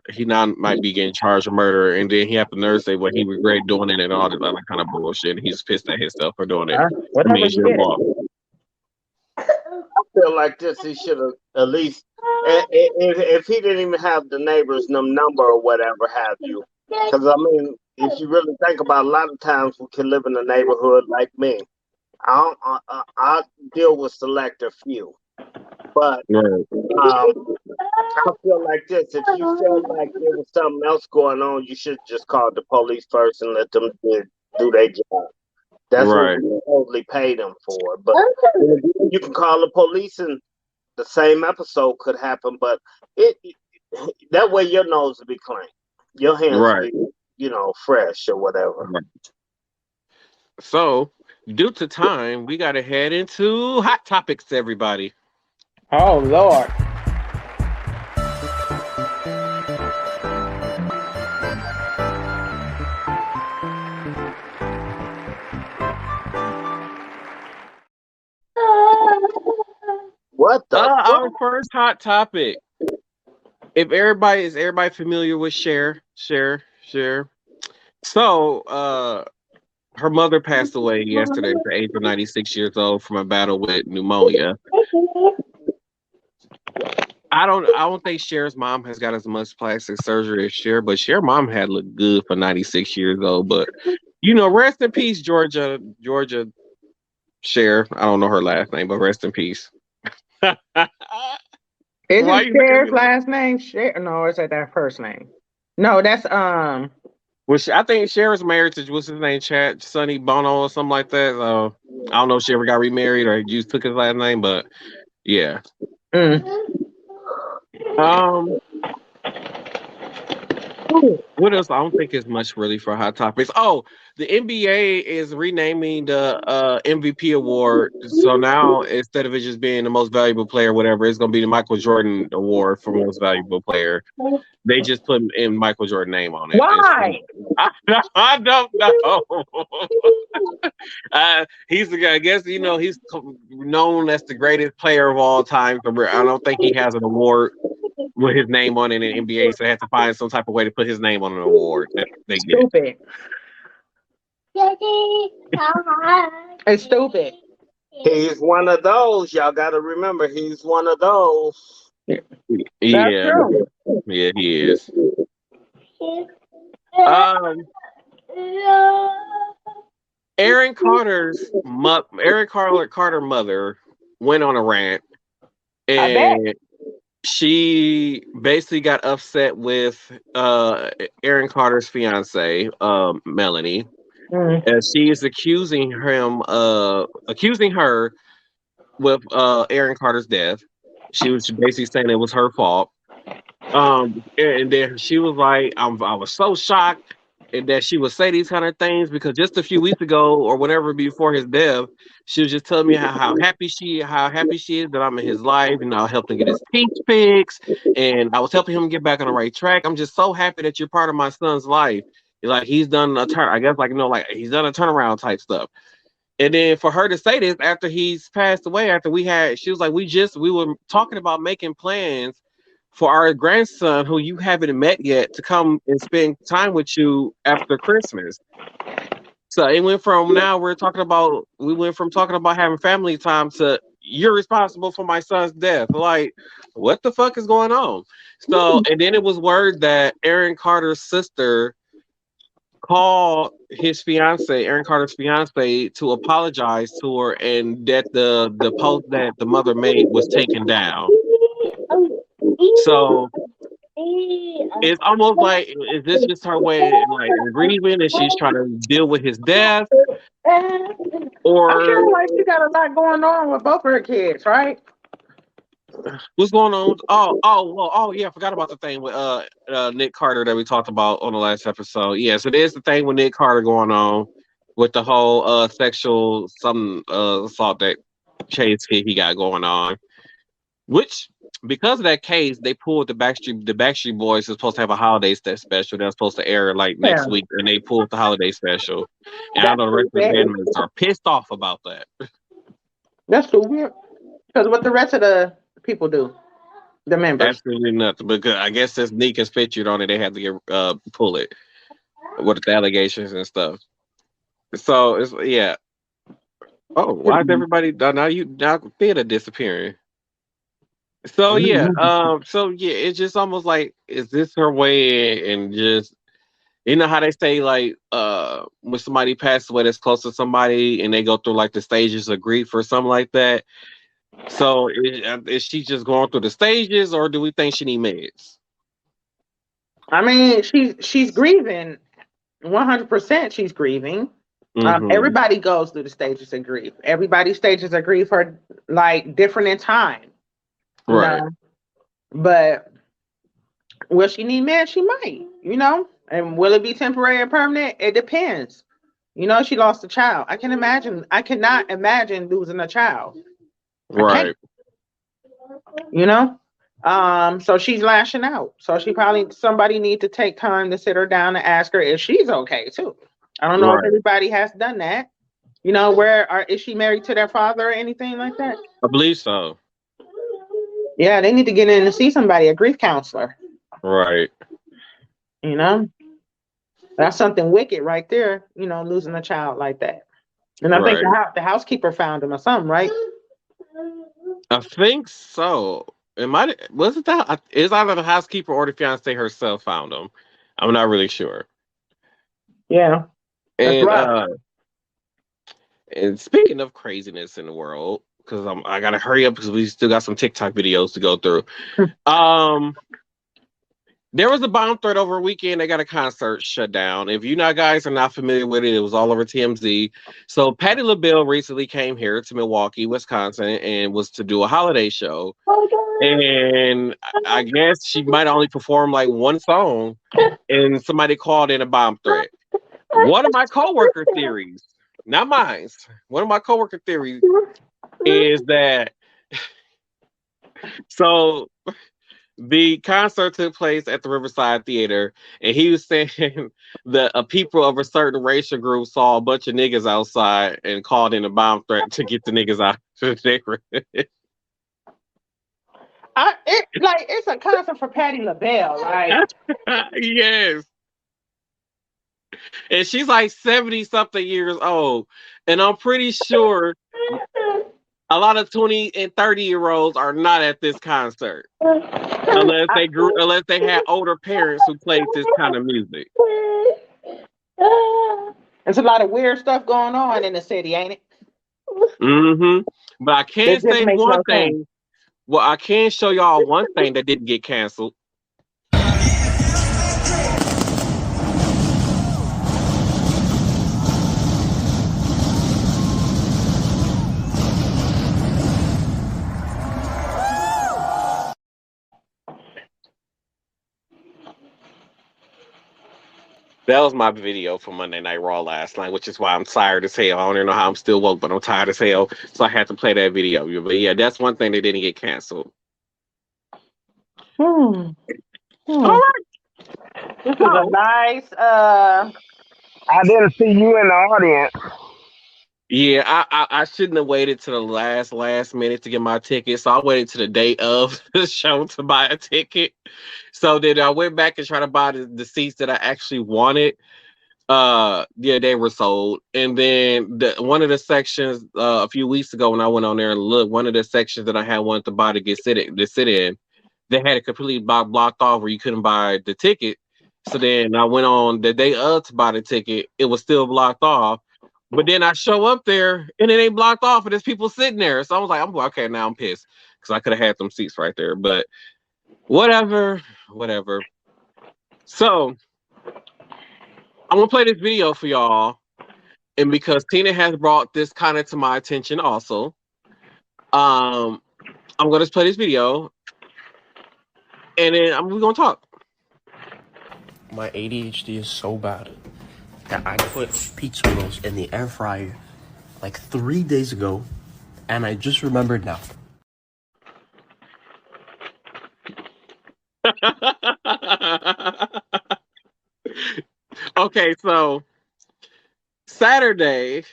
he now might be getting charged with murder, and then he have to nurse say what he regret doing it and all this other kind of bullshit. He's pissed at himself for doing it. I mean, Whatever it's you your get it. fault. I feel like this, he should have at least, if he didn't even have the neighbors' number or whatever have you. Because, I mean, if you really think about it, a lot of times we can live in a neighborhood like me. I deal with selective few. But Right, I feel like this. If you felt like there was something else going on, you should just call the police first and let them do their job. That's what right, we totally pay them for. But you can call the police and the same episode could happen. But it that way your nose will be clean, your hands will right, be fresh or whatever. right. So, due to time, we got to head into hot topics, everybody. Oh Lord. What the Our fuck? first hot topic. If everybody is everybody familiar with Share. So, her mother passed away yesterday at the age of 96 years old from a battle with pneumonia. I don't think Cher's mom has got as much plastic surgery as Cher, but Cher mom had looked good for 96 years old. But rest in peace, Georgia Cher. I don't know her last name, but rest in peace. Why Isn't you looking at Cher's me? last name Cher? No, is that first name? No, that's Which I think Cher's married to what's his name, Chad Sonny Bono or something like that. I don't know if she ever got remarried or just took his last name, but yeah. mm. Um, what else? I don't think it's much really for hot topics. Oh, the NBA is renaming the MVP award. So now instead of it just being the most valuable player, whatever, it's gonna be the Michael Jordan Award for most valuable player. They just put in Michael Jordan name on it. Why? I don't know. He's the guy. I guess he's known as the greatest player of all time. I don't think he has an award with his name on it in the NBA, so they have to find some type of way to put his name on an award that they get. Stupid. It's stupid. He's one of those. Y'all got to remember, he's one of those. That's Yeah, true. yeah, he is. Um, Aaron Carter's Carter mother went on a rant, I bet. and she basically got upset with Aaron Carter's fiance, Melanie, Mm. and she is accusing her with Aaron Carter's death. She was basically saying it was her fault. And then she was like, I was so shocked and that she would say these kind of things because just a few weeks ago or whatever before his death, she was just telling me how happy she is that I'm in his life and I helped him get his teeth fixed and I was helping him get back on the right track. I'm just so happy that you're part of my son's life. Like he's done a turn, I guess, like he's done a turnaround type stuff. And then for her to say this after he's passed away, she was like, we were talking about making plans for our grandson who you haven't met yet to come and spend time with you after Christmas. So it went from now we went from talking about having family time to you're responsible for my son's death. Like, what the fuck is going on? So and then it was word that Aaron Carter's sister called Aaron Carter's fiance, to apologize to her, and that the post that the mother made was taken down. So it's almost like, is this just her way like grieving, and she's trying to deal with his death, I or feel like she got a lot going on with both of her kids, right? what's going on? Oh yeah, I forgot about the thing with Nick Carter that we talked about on the last episode. Yeah, so there's the thing with Nick Carter going on with the whole sexual assault that Chase he got going on. Which, because of that case, they pulled the Backstreet Boys is supposed to have a holiday special that's supposed to air like Yeah, next week, and they pulled the holiday special. And I that's know the rest of the stupid. bandmates are pissed off about that. That's stupid. Because what the rest of the people do, the members. Absolutely nothing. Because I guess since Nick is featured on it, they had to get pull it with the allegations and stuff. So it's yeah. Oh, why is everybody now theater disappearing? So yeah, it's just almost like, is this her way? And just how they say like when somebody passes away that's close to somebody and they go through like the stages of grief or something like that. So is she just going through the stages, or do we think she need meds? I mean, she's grieving. 100% she's grieving. Mm-hmm. Everybody goes through the stages of grief. Everybody's stages of grief are like different in time, you Right. know. But will she need meds? She might, you know. And will it be temporary or permanent? It depends. You know, she lost a child. I can imagine. I cannot imagine losing a child. I can't. Right. You know. So she's lashing out. So somebody need to take time to sit her down and ask her if she's okay too. I don't know if Right. everybody has done that. You know, is she married to their father or anything like that? I believe so. Yeah, they need to get in and see somebody, a grief counselor. Right. You know, that's something wicked right there. You know, losing a child like that. And I think Right. the housekeeper found him or something, right? I think so. It might was it that is either the housekeeper or the fiance herself found him. I'm not really sure. Yeah, that's And rough. speaking of craziness in the world, because I gotta hurry up because we still got some TikTok videos to go through. Um, There was a bomb threat over a weekend. They got a concert shut down. If you not guys are not familiar with it, it was all over TMZ. So Patti LaBelle recently came here to Milwaukee, Wisconsin, and was to do a holiday show. And I guess she might only perform like one song, and somebody called in a bomb threat. One of my coworker theories, not mine, one of my coworker theories is that so the concert took place at the Riverside Theater, and he was saying that people of a certain racial group saw a bunch of niggas outside and called in a bomb threat to get the niggas out of the neighborhood. It's a concert for Patti LaBelle, right? Yes. And she's like 70 something years old. And I'm pretty sure a lot of 20 and 30-year-olds are not at this concert. Unless they had older parents who played this kind of music. There's a lot of weird stuff going on in the city, ain't it? Mm-hmm. But I can It just say makes one no sense. thing. Well, I can show y'all one thing that didn't get canceled. That was my video for Monday Night Raw last night, which is why I'm tired as hell. I don't even know how I'm still woke, but I'm tired as hell. So I had to play that video. But yeah, that's one thing that didn't get canceled. All right. This is a nice I didn't see you in the audience. Yeah, I shouldn't have waited to the last minute to get my ticket. So I waited to the day of the show to buy a ticket. So then I went back and tried to buy the seats that I actually wanted. Yeah, they were sold. And then one of the sections a few weeks ago when I went on there and looked, one of the sections that I had wanted to buy to sit in, they had it completely blocked off where you couldn't buy the ticket. So then I went on the day of to buy the ticket. It was still blocked off. But then I show up there and it ain't blocked off and there's people sitting there. So I was like, okay, now I'm pissed because I could have had them seats right there. But whatever. So I'm gonna play this video for y'all. And because Tina has brought this kind of to my attention also, I'm gonna play this video and then we're gonna talk. My ADHD is so bad that I put pizza rolls in the air fryer like 3 days ago, and I just remembered now. Okay, so Saturday,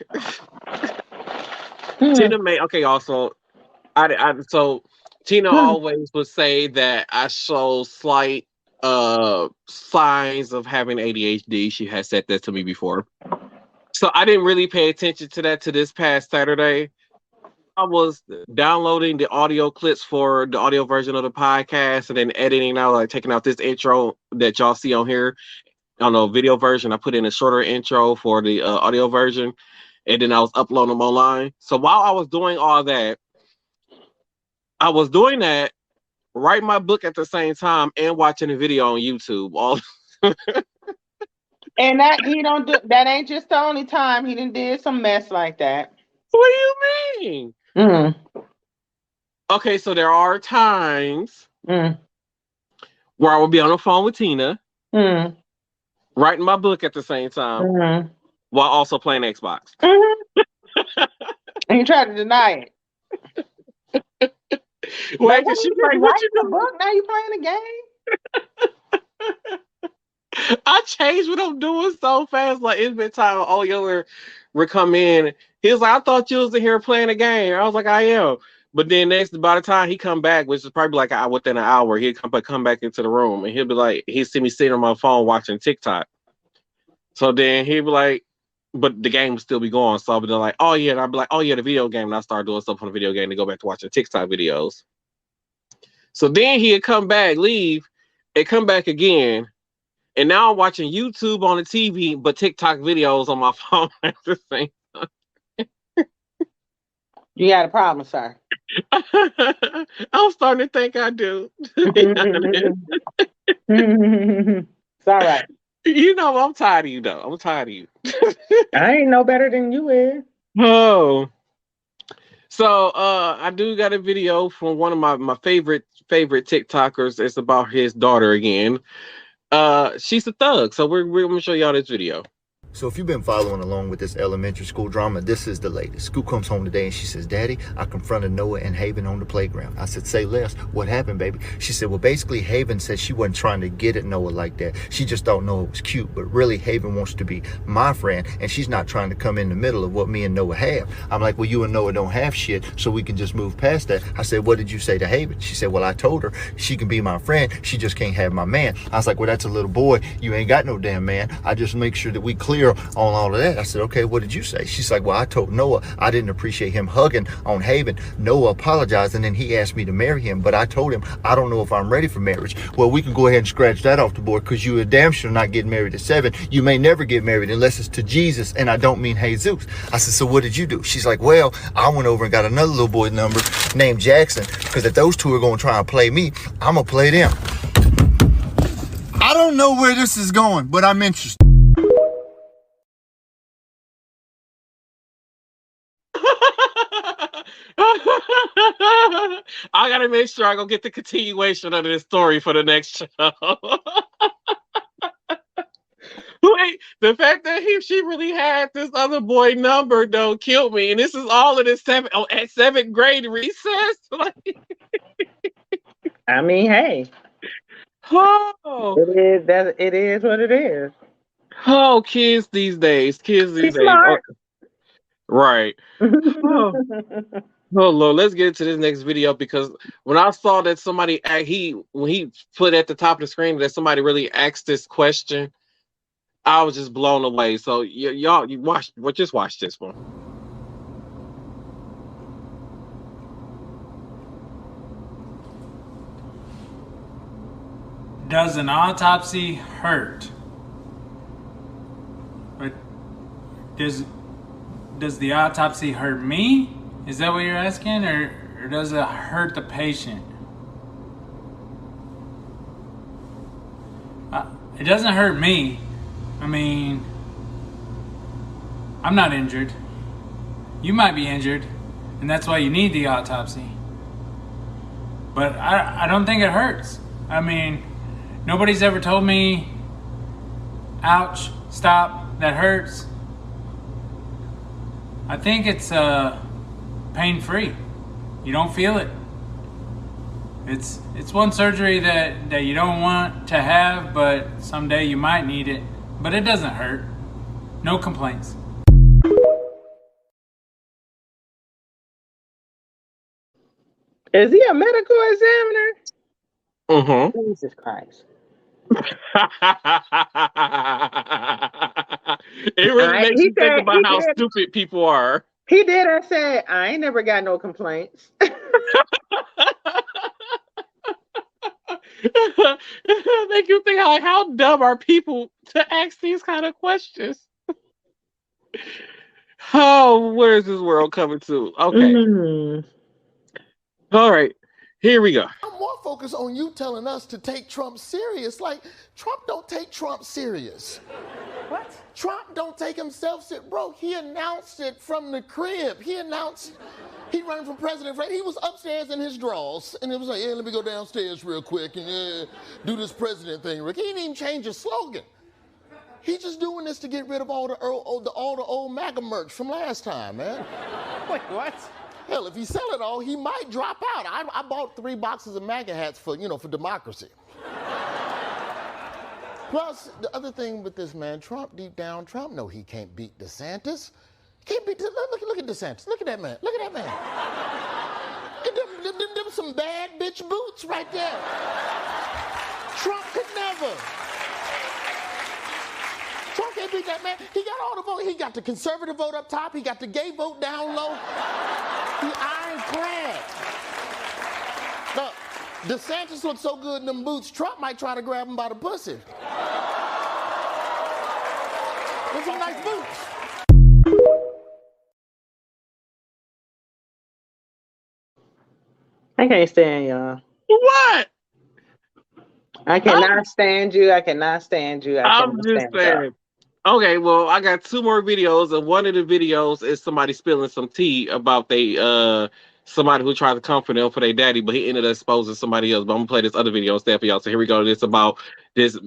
Tina made also so Tina always would say that I show slight signs of having ADHD. She has said that to me before. So I didn't really pay attention to that to this past Saturday. I was downloading the audio clips for the audio version of the podcast and then editing out, like taking out this intro that y'all see on here. On the video version, I put in a shorter intro for the audio version, and then I was uploading them online. So while I was doing all that, I was doing that, writing my book at the same time, and watching a video on YouTube. All and that he don't do that ain't just the only time he did some mess like that. What do you mean? Okay, so there are times where I will be on the phone with Tina, writing my book at the same time, while also playing Xbox. And you try to deny it. Wait, like, she's like, what you doing? Book? Now you playing a game? I changed what I'm doing so fast. Like, it's been time. Oh, Yeller would come in. He was like, I thought you was in here playing a game. I was like, I am. But then by the time he come back, which is probably like within an hour, he'd come back into the room and he'll be like, he'd see me sitting on my phone watching TikTok. So then he'd be like, but the game would still be going. So I'd be like, oh yeah. And I'd be like, oh yeah, the video game. And I start doing stuff on the video game to go back to watching TikTok videos. So then he'd come back, leave, and come back again. And now I'm watching YouTube on the TV, but TikTok videos on my phone at the same time. You got a problem, sir. I'm starting to think I do. It's all right. You know, I'm tired of you, though. I'm tired of you. I ain't no better than you is. Oh, so I do got a video from one of my favorite TikTokers. It's about his daughter again. She's a thug, so we're gonna show y'all this video. So if you've been following along with this elementary school drama, this is the latest. School comes home today and she says, Daddy, I confronted Noah and Haven on the playground. I said, say less. What happened, baby? She said, well, basically, Haven said she wasn't trying to get at Noah like that. She just thought Noah was cute, but really Haven wants to be my friend and she's not trying to come in the middle of what me and Noah have. I'm like, well, you and Noah don't have shit, so we can just move past that. I said, what did you say to Haven? She said, well, I told her she can be my friend. She just can't have my man. I was like, well, that's a little boy. You ain't got no damn man. I just make sure that we clear on all of that. I said, okay, what did you say? She's like, well, I told Noah I didn't appreciate him hugging on Haven. Noah apologized and then he asked me to marry him, but I told him I don't know if I'm ready for marriage. Well, we can go ahead and scratch that off the board because you are damn sure not getting married at 7. You may never get married unless it's to Jesus, and I don't mean Jesus. I said, so what did you do? She's like, well, I went over and got another little boy number named Jackson because if those two are going to try and play me, I'm going to play them. I don't know where this is going, but I'm interested. I gotta make sure I go get the continuation of this story for the next show. Wait, the fact that she really had this other boy number don't kill me, and this is all in his at 7th grade recess. Like, I mean, hey, oh, it is what it is. oh, kids these days, She's smart. Oh, right. Oh. Oh Lord, let's get into this next video because when I saw that somebody when he put at the top of the screen that somebody really asked this question, I was just blown away. So y'all, just watch this one. Does an autopsy hurt? But does the autopsy hurt me? Is that what you're asking, or does it hurt the patient? It doesn't hurt me. I mean, I'm not injured. You might be injured, and that's why you need the autopsy. But I don't think it hurts. I mean, nobody's ever told me, ouch, stop, that hurts. I think it's pain-free. You don't feel it. It's one surgery that you don't want to have, but someday you might need it. But it doesn't hurt. No complaints. Is he a medical examiner? Mm-hmm. Jesus Christ. It really makes you think about how stupid people are. He did. I said, I ain't never got no complaints. Make you think how dumb are people to ask these kind of questions. Oh, where is this world coming to? Okay. All right. Here we go. I'm more focused on you telling us to take Trump serious. Like, Trump don't take Trump serious. What? Trump don't take himself serious. Bro, he announced it from the crib. He announced he running for president. He was upstairs in his drawers, and it was like, yeah, let me go downstairs real quick and do this president thing. Rick, he didn't even change his slogan. He's just doing this to get rid of all the old MAGA merch from last time, man. Wait, what? Hell, if he sell it all, he might drop out. I bought 3 boxes of MAGA hats for democracy. Plus, the other thing with this man, Trump, deep down, Trump know he can't beat DeSantis. He can't beat, look at DeSantis. Look at that man. Look at that man. Them some bad bitch boots right there. Trump could never. Trump can't beat that man. He got all the vote. He got the conservative vote up top. He got the gay vote down low. He ironclad. Look, DeSantis looks so good in them boots, Trump might try to grab him by the pussy. Those some nice boots. I can't stand y'all. What? I I'm, cannot stand you. I cannot stand you. I I'm cannot just stand y'all. saying. Okay, well, I got two more videos, and one of the videos is somebody spilling some tea about somebody who tried to comfort them for their daddy, but he ended up exposing somebody else. But I'm gonna play this other video instead for y'all. So here we go. This about this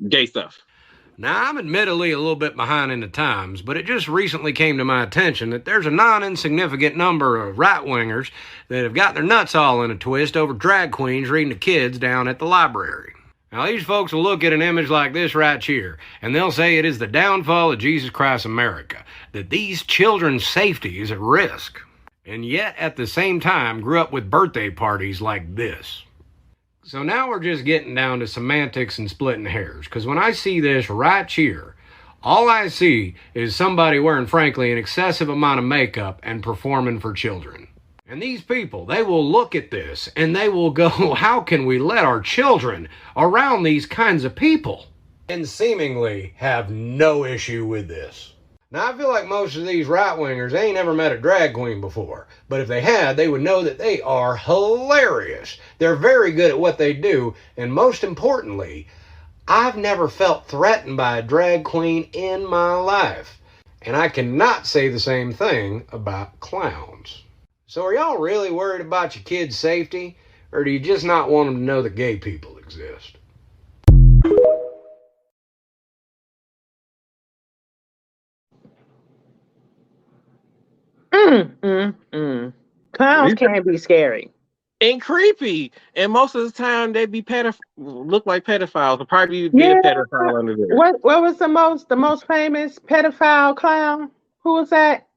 gay stuff. Now, I'm admittedly a little bit behind in the times, but it just recently came to my attention that there's a non-insignificant number of right-wingers that have got their nuts all in a twist over drag queens reading to kids down at the library. Now, these folks will look at an image like this right here, and they'll say it is the downfall of Jesus Christ America, that these children's safety is at risk. And yet, at the same time, grew up with birthday parties like this. So now we're just getting down to semantics and splitting hairs, because when I see this right here, all I see is somebody wearing, frankly, an excessive amount of makeup and performing for children. And these people, they will look at this and they will go, how can we let our children around these kinds of people? And seemingly have no issue with this. Now, I feel like most of these right-wingers ain't ever met a drag queen before. But if they had, they would know that they are hilarious. They're very good at what they do. And most importantly, I've never felt threatened by a drag queen in my life. And I cannot say the same thing about clowns. So are y'all really worried about your kids' safety? Or do you just not want them to know that gay people exist? Clowns can be scary. And creepy, and most of the time they be look like pedophiles, or probably be a Yeah. pedophile under there. What was the most famous pedophile clown? Who was that?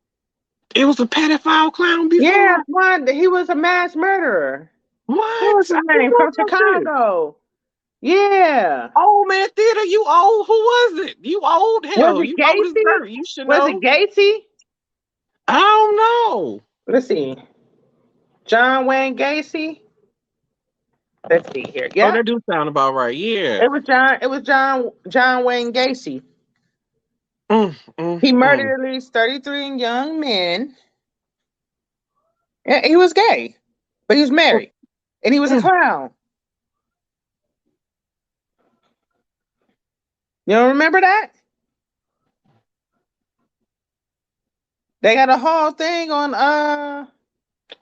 It was a pedophile clown before. Yeah, one. He was a mass murderer. What? What was his I didn't name? know From about this. Chicago. Yeah. Oh man, theater, you old? Who was it? You old? Hell, Was it you old as Gacy? dirt. You should Was know. it Gacy? I don't know. Let's see. John Wayne Gacy. Let's see here. Yeah. Oh, that do sound about right. Yeah. It was John Wayne Gacy. He murdered at least 33 young men. And he was gay, but he was married, and he was a clown. You don't remember that? They got a whole thing on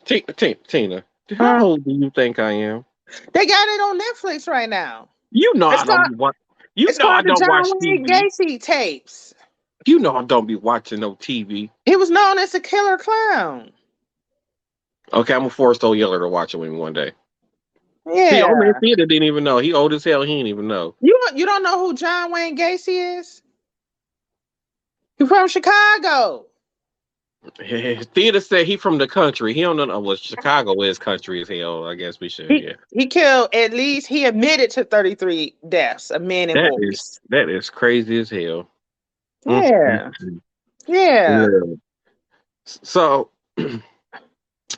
Tina, how old do you think I am? They got it on Netflix right now. You know It's I don't called- be watching. You It's know I called the don't watch John Wayne TV. Gacy tapes. You know I don't be watching no TV. He was known as a killer clown. Okay, I'm gonna force old Yeller to watch it with me one day. Yeah. See, old man theater didn't even know. He old as hell. He didn't even know. You don't know who John Wayne Gacy is? He's from Chicago. Theater said he from the country. He don't know. Well, Chicago is country as hell. I guess we should. Yeah. He killed at least. He admitted to 33 deaths of men and boys. That is crazy as hell. Yeah. Yeah. So,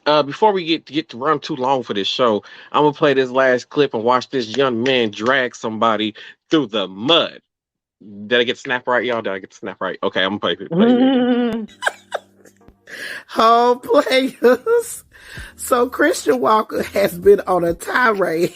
before we get to run too long for this show, I'm gonna play this last clip and watch this young man drag somebody through the mud. Did I get snap right, y'all? Did I get the snap right? Okay, I'm gonna play it. Oh, players. So Christian Walker has been on a tirade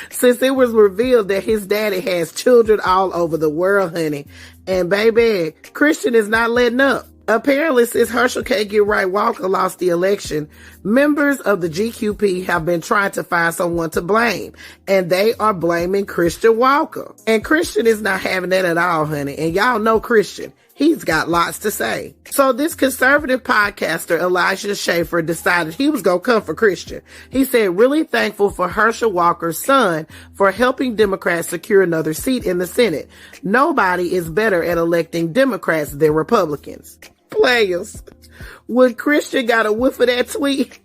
since it was revealed that his daddy has children all over the world, honey. And baby, Christian is not letting up. Apparently, since Herschel can't get right, Walker lost the election. Members of the GQP have been trying to find someone to blame, and they are blaming Christian Walker. And Christian is not having that at all, honey. And y'all know Christian. He's got lots to say. So this conservative podcaster, Elijah Schaefer, decided he was going to come for Christian. He said, really thankful for Herschel Walker's son for helping Democrats secure another seat in the Senate. Nobody is better at electing Democrats than Republicans. Players. When Christian got a whiff of that tweet,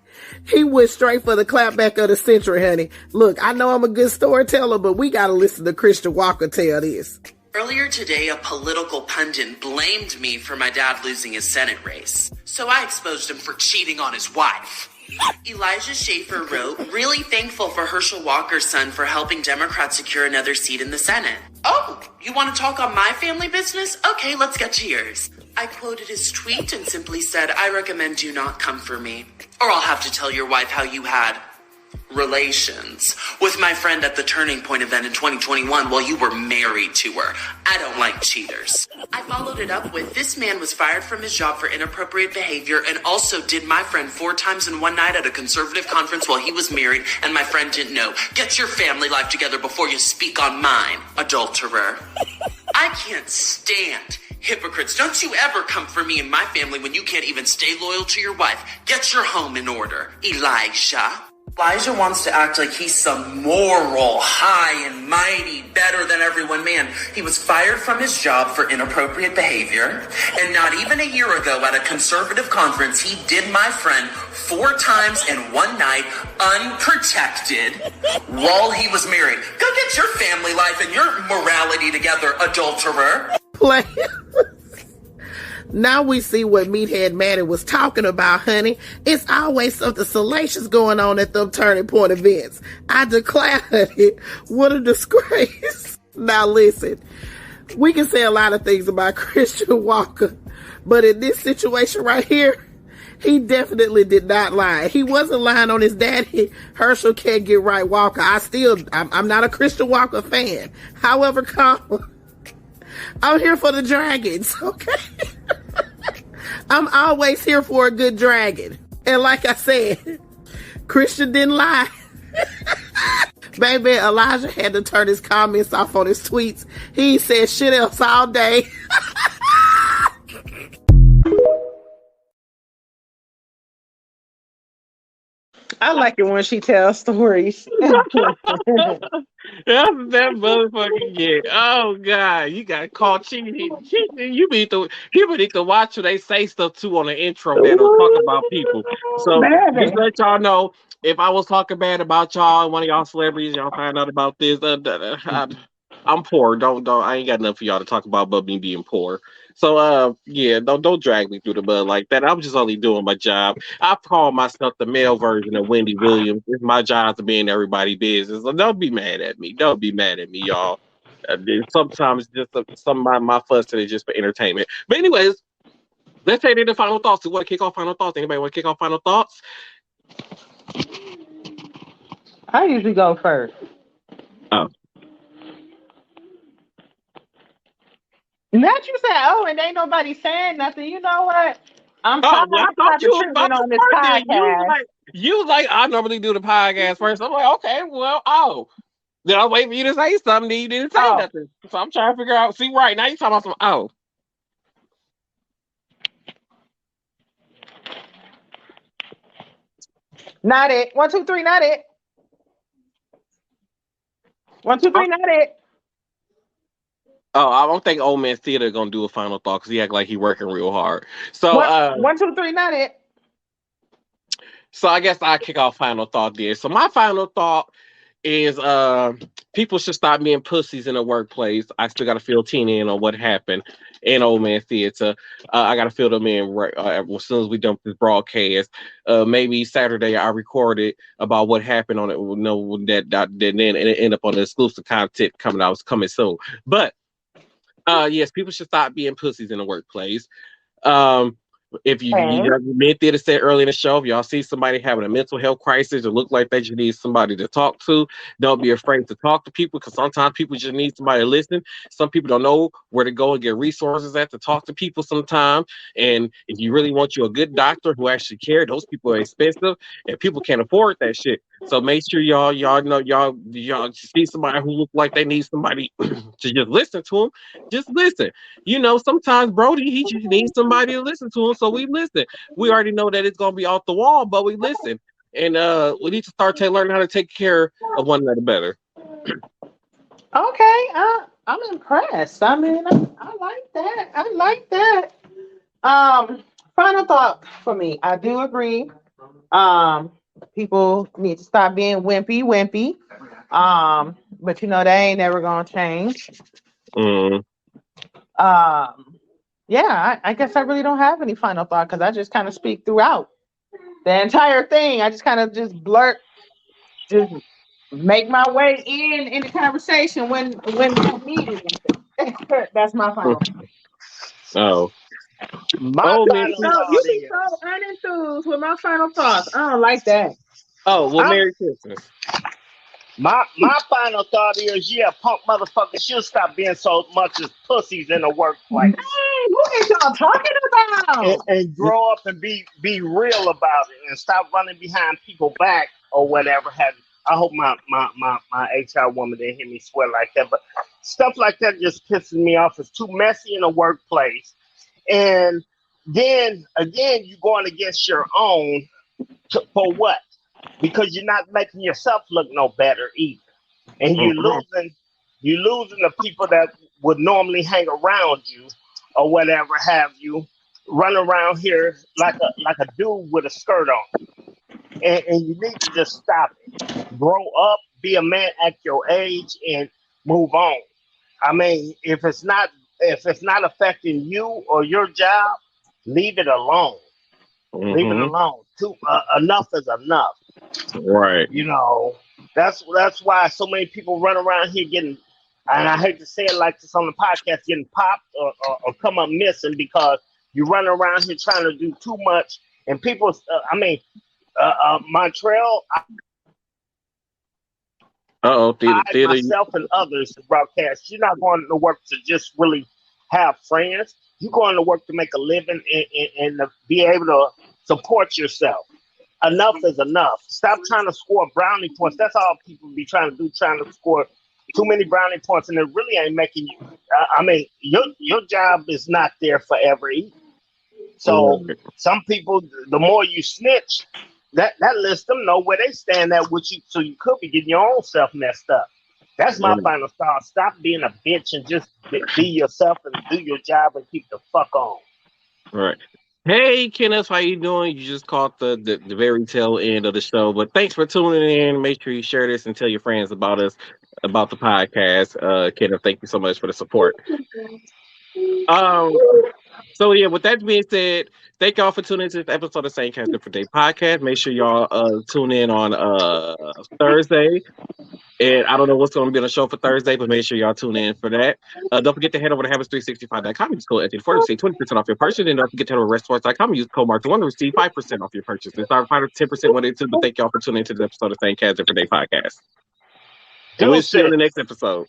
he went straight for the clapback of the century, honey. Look, I know I'm a good storyteller, but we got to listen to Christian Walker tell this. Earlier today, a political pundit blamed me for my dad losing his Senate race. So I exposed him for cheating on his wife. Elijah Schaefer wrote, really thankful for Herschel Walker's son for helping Democrats secure another seat in the Senate. Oh, you want to talk on my family business? Okay, let's get to yours. I quoted his tweet and simply said, I recommend do not come for me, or I'll have to tell your wife how you had relations with my friend at the Turning Point event in 2021 while you were married to her. I don't like cheaters. I followed it up with, this man was fired from his job for inappropriate behavior and also did my friend 4 times in one night at a conservative conference while he was married and my friend didn't know. Get your family life together before you speak on mine, adulterer. I can't stand hypocrites. Don't you ever come for me and my family when you can't even stay loyal to your wife. Get your home in order, Elijah. Elijah wants to act like he's some moral, high and mighty, better than everyone man. He was fired from his job for inappropriate behavior. And not even a year ago at a conservative conference, he did my friend 4 times in one night, unprotected, while he was married. Go get your family life and your morality together, adulterer. Play. Now we see what Meathead Maddie was talking about, honey. It's always something salacious going on at them Turning Point events. I declare, honey, what a disgrace. Now listen, we can say a lot of things about Christian Walker, but in this situation right here, he definitely did not lie. He wasn't lying on his daddy, Herschel Can't Get Right Walker. I'm not a Christian Walker fan. However, I'm here for the dragons, okay? I'm always here for a good dragon. And like I said, Christian didn't lie. Baby, Elijah had to turn his comments off on his tweets. He said shit else all day. I like it when she tells stories. That's that motherfucking yeah. Oh God, you got caught cheating. You need to people need to watch who they say stuff to on the intro that'll talk about people. So just let y'all know if I was talking bad about y'all, one of y'all celebrities, y'all find out about this. I'm poor. Don't I ain't got nothing for y'all to talk about but me being poor. So yeah, don't drag me through the mud like that. I'm just only doing my job. I call myself the male version of Wendy Williams. It's my job to be in everybody's business. So don't be mad at me. Don't be mad at me, y'all. Sometimes just some of my fuss is just for entertainment. But anyways, let's take it to final thoughts. You want to kick off final thoughts? Anybody want to kick off final thoughts? I usually go first. Oh. Not you said, oh, and ain't nobody saying nothing. You know what? I'm tired thought you was of about on to this start there. podcast. You was like, I normally do the podcast first. I'm like, okay, well, then I wait for you to say something. Then you didn't say nothing. So I'm trying to figure out. See, right now you talking about some. Not it. 1, 2, 3. Not it. 1, 2, 3. Not it. Oh, I don't think Old Man Theater gonna do a final thought because he act like he working real hard. So 1, 2, 3. Not it. So I guess I kick off final thought there. So my final thought is people should stop being pussies in the workplace. I still gotta fill Tina in on what happened in Old Man Theater. I gotta fill them in right as soon as we dump this broadcast. Maybe Saturday I recorded about what happened on it. No, that then it end up on the exclusive content coming soon. But yes, people should stop being pussies in the workplace. If you men theater said early in the show, if y'all see somebody having a mental health crisis or look like they just need somebody to talk to, don't be afraid to talk to people because sometimes people just need somebody to listen. Some people don't know where to go and get resources at to talk to people sometimes. And if you really want you a good doctor who actually care, those people are expensive and people can't afford that shit. So make sure y'all know y'all see somebody who look like they need somebody to just listen to them. Just listen. You know, sometimes Brody he just needs somebody to listen to him. So we listen. We already know that it's gonna be off the wall, but we listen. And we need to start learning how to take care of one another better. Okay, I'm impressed. I mean, I like that. I like that. Final thought for me. I do agree. People need to stop being wimpy. But you know they ain't never gonna change. Yeah, I guess I really don't have any final thought because I just kind of speak throughout the entire thing. I just kind of just make my way in the conversation when needed. That's my final. Oh. My final thought You be so unenthused with my final thoughts. I don't like that. Oh, well, I'm, Merry Christmas. my final thought is, yeah, punk motherfuckers should stop being so much as pussies in the workplace Dang, what are y'all talking about? and grow up and be real about it and stop running behind people back or whatever. I hope my HR woman didn't hear me swear like that, but stuff like that just pisses me off. It's too messy in the workplace, and then again, you're going against your own for what? Because you're not making yourself look no better either, and you're losing the people that would normally hang around you or whatever have you, run around here like a dude with a skirt on, and you need to just stop it. Grow up, be a man at your age, and move on. I mean, if it's not affecting you or your job, leave it alone. Leave it Mm-hmm. alone. Enough is enough. Right. You know, that's why so many people run around here getting, and I hate to say it like this on the podcast, getting popped or come up missing because you run around here trying to do too much, and people. Montreal, Uh-oh, theater. myself and others to broadcast. You're not going to work to just really have friends. You're going to work to make a living and to be able to support yourself. Enough is enough. Stop trying to score brownie points. That's all people be trying to do, trying to score too many brownie points, and it really ain't making you. Your job is not there forever either. So Right. some people, the more you snitch, that lets them know where they stand at with you, so you could be getting your own self messed up. That's my Right. final thought. Stop being a bitch and just be yourself and do your job and keep the fuck on. Right. Hey, Kenneth, how you doing? You just caught the very tail end of the show, but thanks for tuning in. Make sure you share this and tell your friends about us, about the podcast. Kenneth, thank you so much for the support. Um, so yeah, with that being said, thank y'all for tuning into this episode of Same Cast Different Day podcast. Make sure y'all tune in on Thursday. And I don't know what's going to be on the show for Thursday, but make sure y'all tune in for that. Don't forget to head over to habits365.com. Use code Anthony to save 20% off your purchase. And don't forget to head over to restaurants.com and use code Mark1 to receive 5% off your purchase. It's our final 10% one day too, but thank y'all for tuning into the episode of Same Cast Different Day podcast. And we'll see you on Deuces. the next episode.